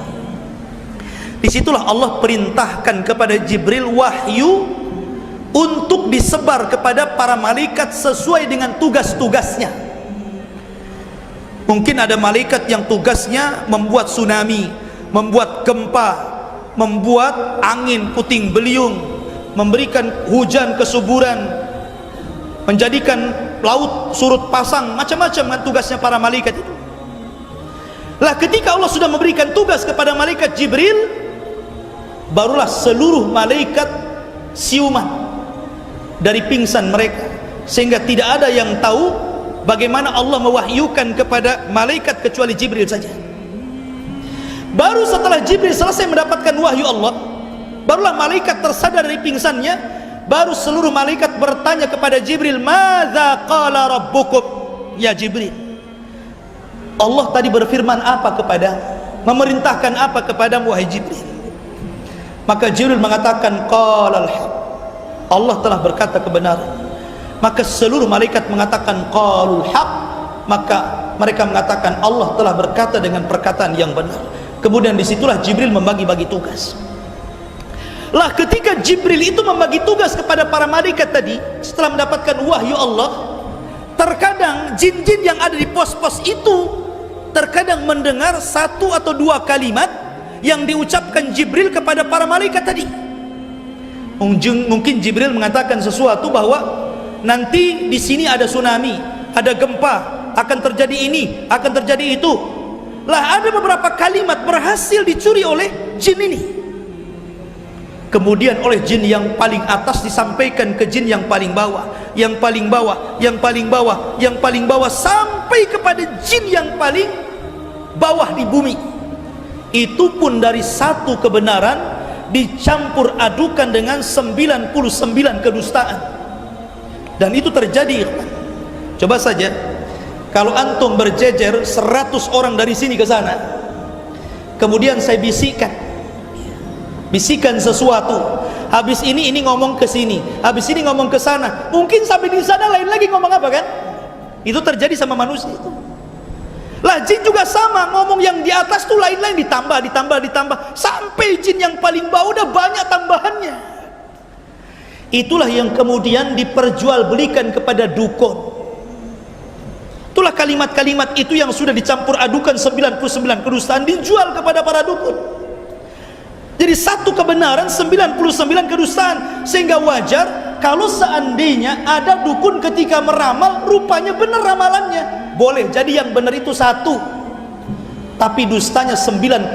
Disitulah Allah perintahkan kepada Jibril wahyu untuk disebar kepada para malaikat sesuai dengan tugas-tugasnya. Mungkin ada malaikat yang tugasnya membuat tsunami, membuat gempa, membuat angin puting beliung, memberikan hujan kesuburan, menjadikan laut surut pasang, macam-macam dengan tugasnya para malaikat itu. Lah ketika Allah sudah memberikan tugas kepada malaikat Jibril, barulah seluruh malaikat siuman dari pingsan mereka, sehingga tidak ada yang tahu bagaimana Allah mewahyukan kepada malaikat kecuali Jibril saja. Baru setelah Jibril selesai mendapatkan wahyu Allah, barulah malaikat tersadar dari pingsannya, baru seluruh malaikat bertanya kepada Jibril, "Madza qala rabbukum?" Ya Jibril, Allah tadi berfirman apa kepadamu? Memerintahkan apa kepadamu wahai Jibril? Maka Jibril mengatakan, "Qalal haq." Allah telah berkata kebenaran. Maka seluruh malaikat mengatakan qalul haq, maka mereka mengatakan Allah telah berkata dengan perkataan yang benar. Kemudian disitulah Jibril membagi-bagi tugas. Lah ketika Jibril itu membagi tugas kepada para malaikat tadi, setelah mendapatkan wahyu Allah, terkadang jin-jin yang ada di pos-pos itu terkadang mendengar satu atau dua kalimat yang diucapkan Jibril kepada para malaikat tadi. Mungkin Jibril mengatakan sesuatu bahwa nanti di sini ada tsunami, ada gempa, akan terjadi ini, akan terjadi itu. Lah ada beberapa kalimat berhasil dicuri oleh jin ini. Kemudian oleh jin yang paling atas disampaikan ke jin yang paling bawah, yang paling bawah, yang paling bawah, yang paling bawah, sampai kepada jin yang paling bawah di bumi. Itu pun dari satu kebenaran dicampur adukan dengan 99 kedustaan. Dan itu terjadi. Coba saja kalau antum berjejer 100 orang dari sini ke sana, kemudian saya bisikan sesuatu, habis ini ngomong ke sini, habis ini ngomong ke sana, mungkin sampai di sana lain lagi ngomong apa kan? Itu terjadi sama manusia itu. Lah jin juga sama, ngomong yang di atas tuh lain-lain, ditambah sampai jin yang paling bawah udah banyak tambahannya. Itulah yang kemudian diperjualbelikan kepada dukun. Itulah kalimat-kalimat itu yang sudah dicampur adukan 99 kedustaan dijual kepada para dukun. Jadi satu kebenaran 99 kedustaan, sehingga wajar kalau seandainya ada dukun ketika meramal rupanya benar ramalannya. Boleh jadi yang benar itu satu, tapi dustanya 99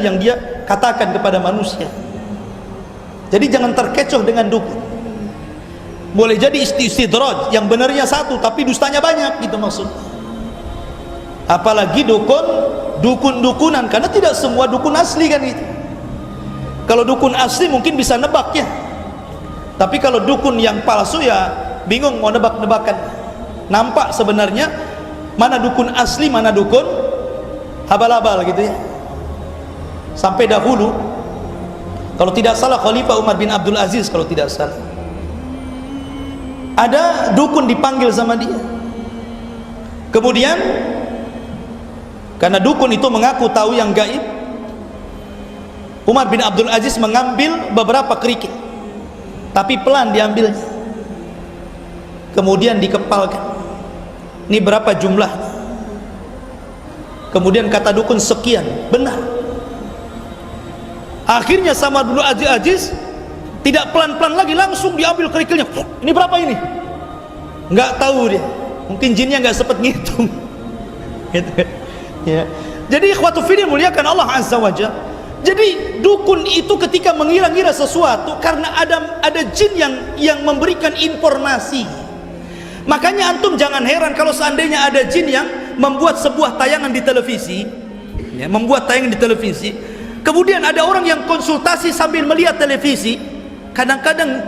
yang dia katakan kepada manusia. Jadi jangan terkecoh dengan dukun. Boleh jadi istidraj, yang benarnya satu tapi dustanya banyak, gitu maksudnya. Apalagi dukun-dukunan, karena tidak semua dukun asli kan itu. Kalau dukun asli mungkin bisa nebak ya, tapi kalau dukun yang palsu ya bingung mau nebak-nebakan. Nampak sebenarnya mana dukun asli, mana dukun abal-abal gitu ya. Sampai dahulu kalau tidak salah Khalifah Umar bin Abdul Aziz, kalau tidak salah, ada dukun dipanggil sama dia. Kemudian karena dukun itu mengaku tahu yang gaib, Umar bin Abdul Aziz mengambil beberapa kerikil, tapi pelan diambilnya. Kemudian dikepalkan, ini berapa jumlahnya? Kemudian kata dukun sekian, benar. Akhirnya sama dulu Aziz tidak pelan-pelan lagi, langsung diambil kerikilnya. Ini berapa ini? Nggak tahu dia, mungkin jinnya nggak sempat ngitung. Gitu. Ya. Jadi ikhwatu fillah muliakan Allah azza wajalla, Jadi dukun itu ketika mengira-ngira sesuatu karena ada jin yang memberikan informasi. Makanya antum jangan heran kalau seandainya ada jin yang membuat sebuah tayangan di televisi, ya, membuat tayangan di televisi. Kemudian ada orang yang konsultasi sambil melihat televisi. Kadang-kadang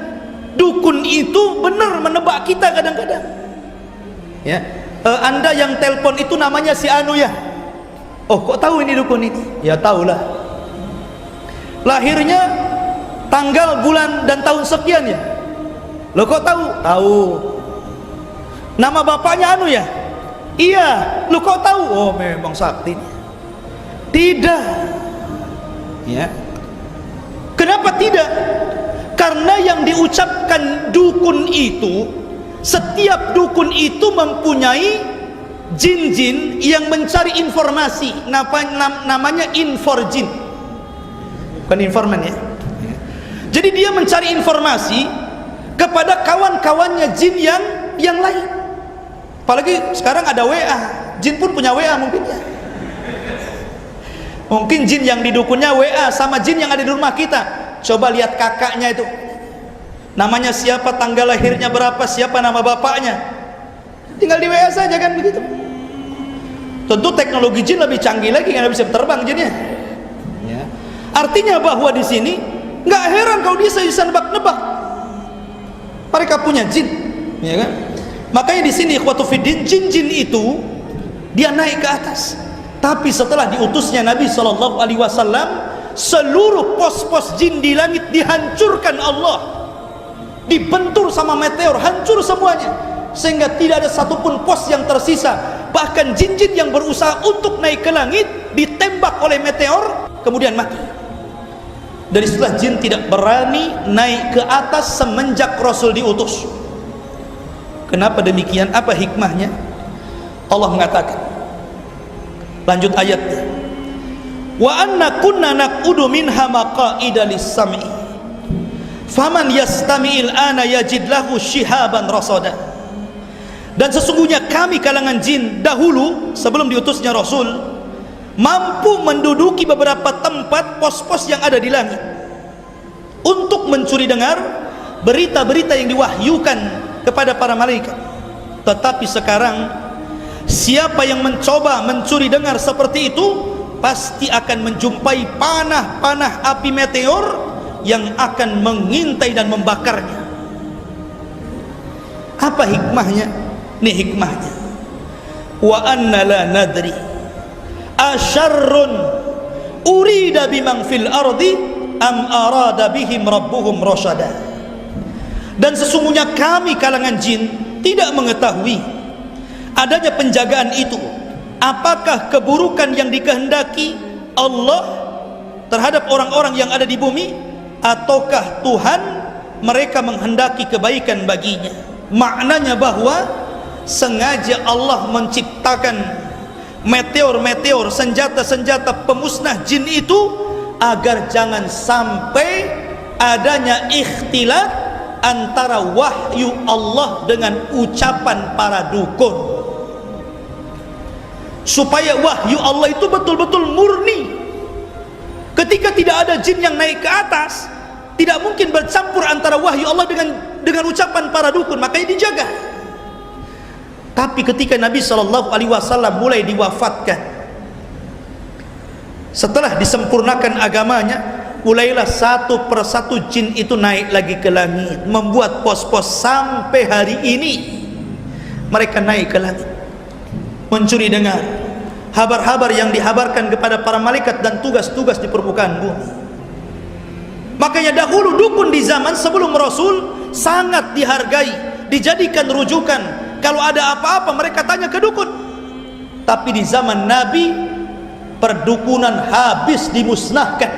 dukun itu benar menebak kita kadang-kadang. Ya, Anda yang telepon itu namanya si Anu ya. Oh, kok tahu ini dukun itu? Ya tahulah. Lahirnya tanggal, bulan dan tahun sekian ya. Lo kok tahu? Tahu. Nama bapaknya Anu ya? Iya. Lo kok tahu? Oh, memang sakti. Tidak. Ya. Kenapa tidak? Karena yang diucapkan dukun itu, setiap dukun itu mempunyai jin-jin yang mencari informasi. Namanya inforjin, bukan informan ya. Jadi dia mencari informasi kepada kawan-kawannya jin yang lain. Apalagi sekarang ada WA, jin pun punya WA mungkin ya. Mungkin jin yang di dukunnya WA sama jin yang ada di rumah kita. Coba lihat kakaknya itu, namanya siapa, tanggal lahirnya berapa, siapa nama bapaknya, tinggal di WA saja kan begitu. Tentu teknologi jin lebih canggih lagi, nggak bisa terbang jinnya. Ya. Artinya bahwa di sini nggak heran kalau dia bisa nebak-nebak. Mereka punya jin, ya kan? Makanya di sini ikhwatu fiddin, jin-jin itu dia naik ke atas. Tapi setelah diutusnya Nabi SAW, seluruh pos-pos jin di langit dihancurkan Allah, dibentur sama meteor, hancur semuanya, sehingga tidak ada satupun pos yang tersisa. Bahkan jin-jin yang berusaha untuk naik ke langit ditembak oleh meteor kemudian mati. Dari setelah jin tidak berani naik ke atas semenjak Rasul diutus. Kenapa demikian? Apa hikmahnya? Allah mengatakan, lanjut ayatnya, wa anna kunna naq'udu minha maqa'ida lis-sam'i faman yastami'il ana yajid lahu shihaban rasada. Dan sesungguhnya kami kalangan jin dahulu sebelum diutusnya Rasul mampu menduduki beberapa tempat pos-pos yang ada di langit untuk mencuri dengar berita-berita yang diwahyukan kepada para malaikat. Tetapi sekarang siapa yang mencoba mencuri dengar seperti itu pasti akan menjumpai panah-panah api meteor yang akan mengintai dan membakarnya. Apa hikmahnya? Ini hikmahnya, wa anna la nadri asyarrun urida bimang fil ardi am arada bihim rabbuhum rasyada. Dan sesungguhnya kami kalangan jin tidak mengetahui adanya penjagaan itu, apakah keburukan yang dikehendaki Allah terhadap orang-orang yang ada di bumi, ataukah Tuhan mereka menghendaki kebaikan baginya. Maknanya bahwa sengaja Allah menciptakan meteor-meteor, senjata-senjata pemusnah jin itu agar jangan sampai adanya ikhtilat antara wahyu Allah dengan ucapan para dukun, supaya wahyu Allah itu betul-betul murni. Ketika tidak ada jin yang naik ke atas, tidak mungkin bercampur antara wahyu Allah dengan ucapan para dukun, makanya dijaga. Tapi ketika Nabi SAW mulai diwafatkan, setelah disempurnakan agamanya, mulailah satu persatu jin itu naik lagi ke langit, membuat pos-pos sampai hari ini. Mereka naik ke langit mencuri dengar habar-habar yang dihabarkan kepada para malaikat dan tugas-tugas di permukaan bumi. Makanya dahulu dukun di zaman sebelum Rasul sangat dihargai, dijadikan rujukan. Kalau ada apa-apa mereka tanya ke dukun. Tapi di zaman Nabi perdukunan habis, dimusnahkan.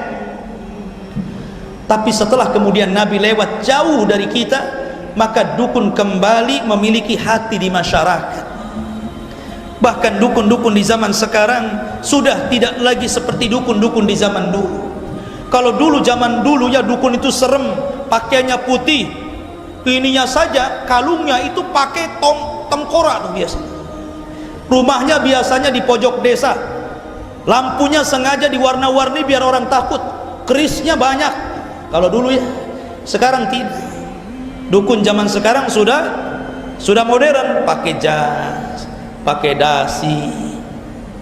Tapi setelah kemudian Nabi lewat jauh dari kita, maka dukun kembali memiliki hati di masyarakat. Bahkan dukun-dukun di zaman sekarang sudah tidak lagi seperti dukun-dukun di zaman dulu. Kalau dulu, zaman dulu ya, dukun itu serem, pakaiannya putih, ininya saja kalungnya itu pakai tengkorak tuh biasa. Rumahnya biasanya di pojok desa, Lampunya sengaja diwarna-warni biar orang takut. Kerisnya banyak. Kalau dulu ya, sekarang tidak. Dukun zaman sekarang sudah modern, pakai jas, pakai dasi,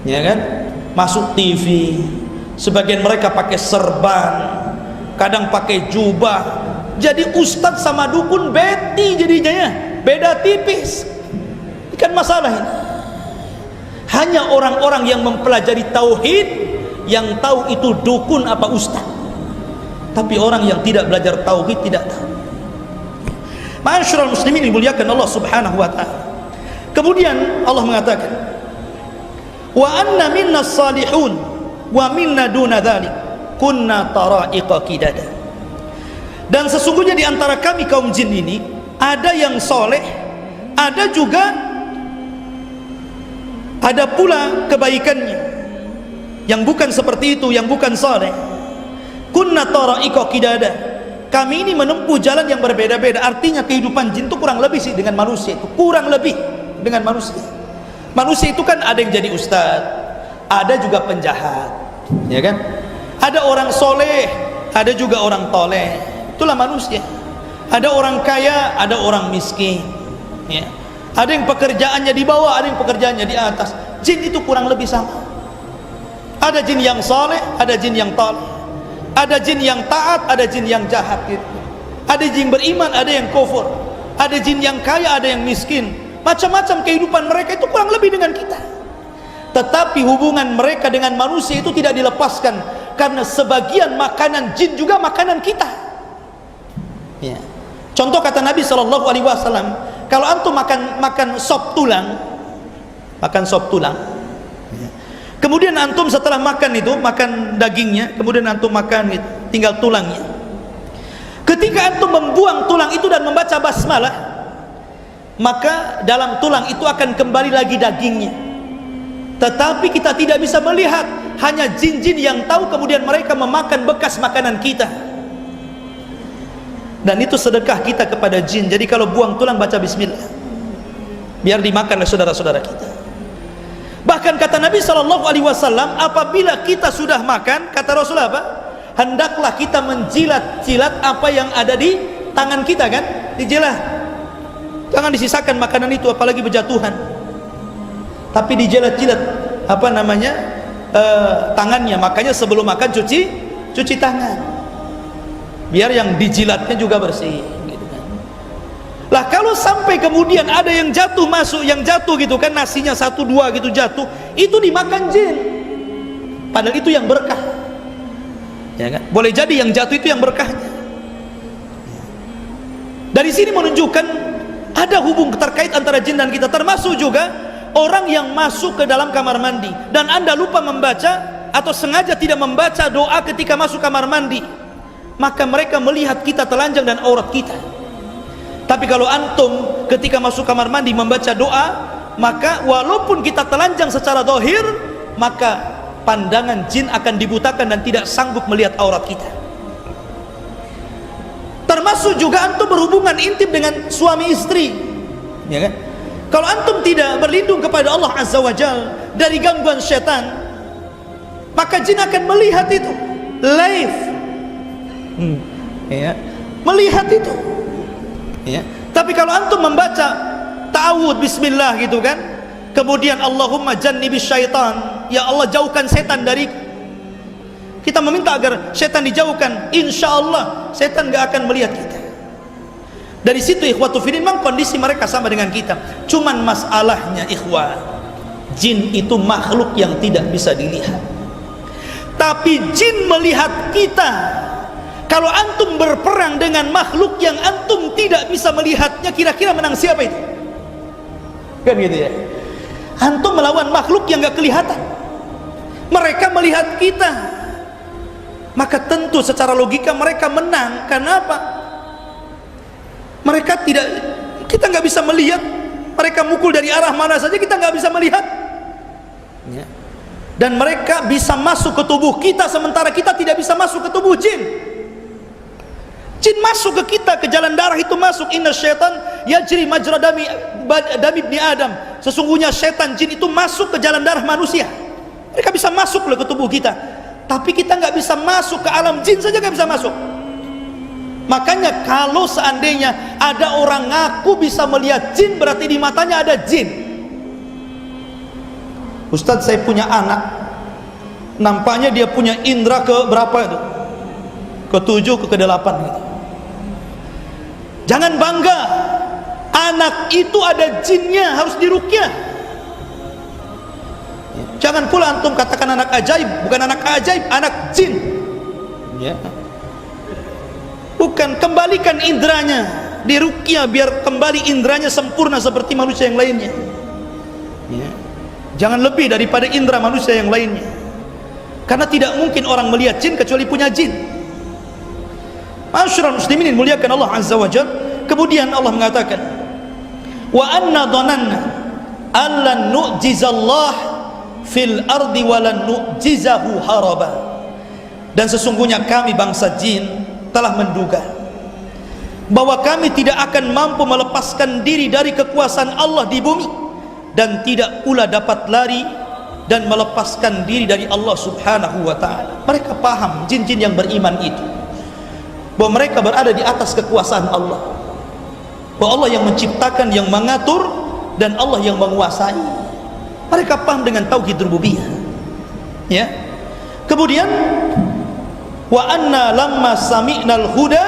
ya kan? Masuk TV. Sebagian mereka pakai serban, kadang pakai jubah. Jadi ustadz sama dukun beti jadinya ya, beda tipis. Ini kan masalah ini. Hanya orang-orang yang mempelajari tauhid yang tahu itu dukun apa ustadz. Tapi orang yang tidak belajar tauhid tidak tahu. Ma'asyiral muslimin dimuliakan Allah Subhanahu wa ta'ala. Kemudian Allah mengatakan, "Wa anna minna salihun wa minna duna dzalik kunna tara'iqa qidada." Dan sesungguhnya di antara kami kaum jin ini ada yang soleh, ada pula kebaikannya yang bukan seperti itu, yang bukan soleh. Kunna tara'iqa qidada. Kami ini menempuh jalan yang berbeda-beda. Artinya kehidupan jin itu kurang lebih sih dengan manusia itu, kurang lebih dengan manusia. Manusia itu kan ada yang jadi ustadz, ada juga penjahat, ya kan? Ada orang soleh, ada juga orang toleh. Itulah manusia. Ada orang kaya, ada orang miskin, ya. Ada yang pekerjaannya di bawah, ada yang pekerjaannya di atas. Jin itu kurang lebih sama. Ada jin yang soleh, ada jin yang toleh. Ada jin yang taat, ada jin yang jahat gitu. Ada jin beriman, ada yang kufur. Ada jin yang kaya, ada yang miskin. Macam-macam kehidupan mereka itu kurang lebih dengan kita. Tetapi hubungan mereka dengan manusia itu tidak dilepaskan, karena sebagian makanan jin juga makanan kita, ya. Contoh kata Nabi SAW, kalau antum makan sop tulang, kemudian antum setelah makan itu, makan dagingnya, kemudian antum makan itu, tinggal tulangnya. Ketika antum membuang tulang itu dan membaca basmalah, maka dalam tulang itu akan kembali lagi dagingnya. Tetapi kita tidak bisa melihat, hanya jin-jin yang tahu, kemudian mereka memakan bekas makanan kita. Dan itu sedekah kita kepada jin. Jadi kalau buang tulang baca bismillah, biar dimakan oleh saudara-saudara kita. Bahkan kata Nabi SAW, apabila kita sudah makan, kata Rasulullah apa? Hendaklah kita menjilat-jilat apa yang ada di tangan kita, kan? Dijilat. Jangan disisakan makanan itu, apalagi berjatuhan. Tapi dijilat-jilat tangannya. Makanya sebelum makan cuci tangan. Biar yang dijilatnya juga bersih, gitu kan. Lah kalau sampai kemudian ada yang jatuh masuk, yang jatuh gitu kan, nasinya 1-2 gitu jatuh, itu dimakan jin. Padahal itu yang berkah, ya kan? Boleh jadi yang jatuh itu yang berkahnya. Dari sini menunjukkan ada hubung terkait antara jin dan kita. Termasuk juga orang yang masuk ke dalam kamar mandi dan Anda lupa membaca atau sengaja tidak membaca doa ketika masuk kamar mandi, maka mereka melihat kita telanjang dan aurat kita. Tapi kalau antum ketika masuk kamar mandi membaca doa, maka walaupun kita telanjang secara zahir, maka pandangan jin akan dibutakan dan tidak sanggup melihat aurat kita. Termasuk juga antum berhubungan intim dengan suami istri, ya kan? Kalau antum tidak berlindung kepada Allah Azza wa Jalla dari gangguan setan, maka jin akan melihat itu live, ya, melihat itu, ya. Tapi kalau antum membaca ta'awud bismillah gitu kan, kemudian Allahumma jannibis syaitan, ya Allah jauhkan setan dari kita, meminta agar setan dijauhkan, insya Allah setan gak akan melihat kita. Dari situ ikhwatu fiddin, memang kondisi mereka sama dengan kita. Cuman masalahnya ikhwan, jin itu makhluk yang tidak bisa dilihat, tapi jin melihat kita. Kalau antum berperang dengan makhluk yang antum tidak bisa melihatnya, kira-kira menang siapa itu? Kan gitu ya. Antum melawan makhluk yang gak kelihatan, mereka melihat kita, maka tentu secara logika mereka menang. Karena apa? Mereka tidak, kita nggak bisa melihat. Mereka mukul dari arah mana saja kita nggak bisa melihat, ya. Dan mereka bisa masuk ke tubuh kita, sementara kita tidak bisa masuk ke tubuh jin. Jin masuk ke kita, ke jalan darah itu masuk. Inna syaitan yajri majra dami ibni Adam. Sesungguhnya setan jin itu masuk ke jalan darah manusia. Mereka bisa masuk ke tubuh kita, tapi kita nggak bisa masuk ke alam jin saja, nggak bisa masuk. Makanya kalau seandainya ada orang ngaku bisa melihat jin, berarti di matanya ada jin. Ustadz, saya punya anak, nampaknya dia punya indera ke berapa itu? Ke-7, ke-8 gitu. Jangan bangga, anak itu ada jinnya, harus diruqyah. Jangan pula antum katakan anak ajaib, bukan anak ajaib, anak jin. Ya. Bukan, kembalikan indranya, diruqyah biar kembali indranya sempurna seperti manusia yang lainnya. Ya. Jangan lebih daripada indera manusia yang lainnya. Karena tidak mungkin orang melihat jin kecuali punya jin. Ma'asyiral muslimin muliakan Allah azza wa jalla. Kemudian Allah mengatakan, wa anna dhananna allan nu'jizallah fil ardi walan nu'jizahu haraba. Dan sesungguhnya kami bangsa jin telah menduga bahwa kami tidak akan mampu melepaskan diri dari kekuasaan Allah di bumi, dan tidak pula dapat lari dan melepaskan diri dari Allah subhanahu wa ta'ala. Mereka paham, jin-jin yang beriman itu, bahwa mereka berada di atas kekuasaan Allah, bahwa Allah yang menciptakan, yang mengatur, dan Allah yang menguasai. Mereka paham dengan tauhid rububiyah. Ya. Kemudian wa anna lamma sami'nal huda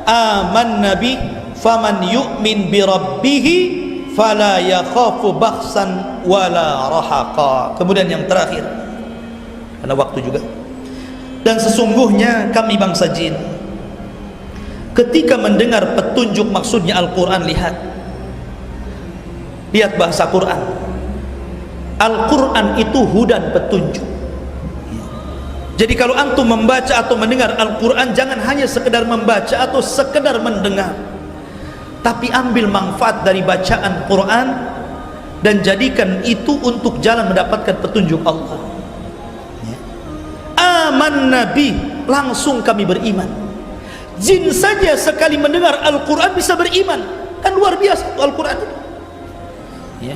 amanna bi faman yu'min bi rabbih fala yakhafu bakhsan wala rahaqa. Kemudian yang terakhir, karena waktu juga, dan sesungguhnya kami bangsa jin ketika mendengar petunjuk, maksudnya Al-Quran, lihat bahasa Quran. Al-Quran itu hudan, petunjuk. Jadi kalau antum membaca atau mendengar Al-Quran, jangan hanya sekedar membaca atau sekedar mendengar, tapi ambil manfaat dari bacaan Quran dan jadikan itu untuk jalan mendapatkan petunjuk Allah. Aman Nabi, langsung kami beriman. Jin saja sekali mendengar Al-Quran bisa beriman, kan luar biasa Al-Quran itu. Ya.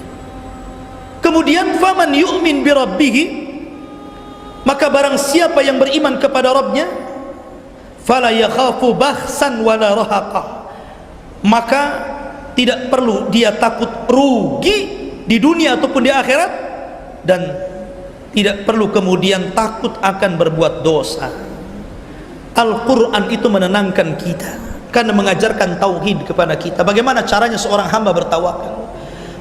Kemudian faman yu'min bi rabbih, maka barang siapa yang beriman kepada Rabbnya, fala yakhafu bakhsan wala rahaqa, maka tidak perlu dia takut rugi di dunia ataupun di akhirat, dan tidak perlu kemudian takut akan berbuat dosa. Al-Quran itu menenangkan kita karena mengajarkan tauhid kepada kita, bagaimana caranya seorang hamba bertawakal.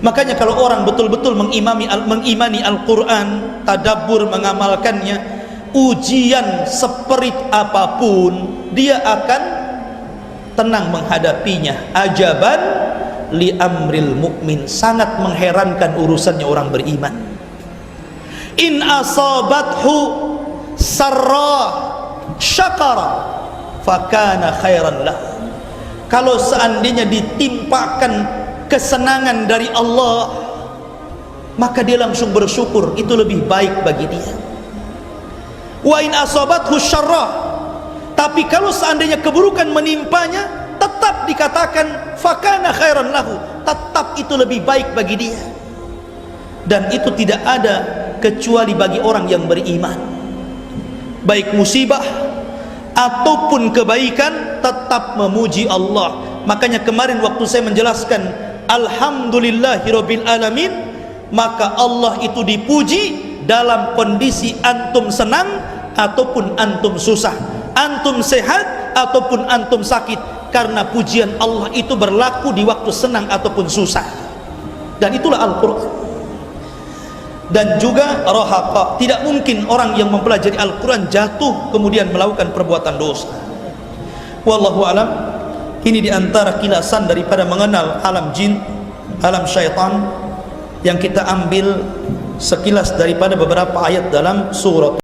Makanya kalau orang betul-betul mengimani Al-Quran, tadabbur, mengamalkannya, ujian seperit apapun dia akan tenang menghadapinya. Ajaban li amril mukmin, sangat mengherankan urusannya orang beriman. In asabathu sarra syakara fakana khairan lah. Kalau seandainya ditimpakan kesenangan dari Allah, maka dia langsung bersyukur, itu lebih baik bagi dia. Wa in asabathu syarra, tapi kalau seandainya keburukan menimpanya, tetap dikatakan fakana khairan lahu, tetap itu lebih baik bagi dia. Dan itu tidak ada kecuali bagi orang yang beriman. Baik musibah ataupun kebaikan, tetap memuji Allah. Makanya kemarin waktu saya menjelaskan alhamdulillahirabbil alamin, maka Allah itu dipuji dalam kondisi antum senang ataupun antum susah, antum sehat ataupun antum sakit, karena pujian Allah itu berlaku di waktu senang ataupun susah. Dan itulah Al-Quran. Dan juga rahaqa, tidak mungkin orang yang mempelajari Al-Quran jatuh kemudian melakukan perbuatan dosa. Wallahu alam. Ini diantara kilasan daripada mengenal alam jin, alam syaitan, yang kita ambil sekilas daripada beberapa ayat dalam surat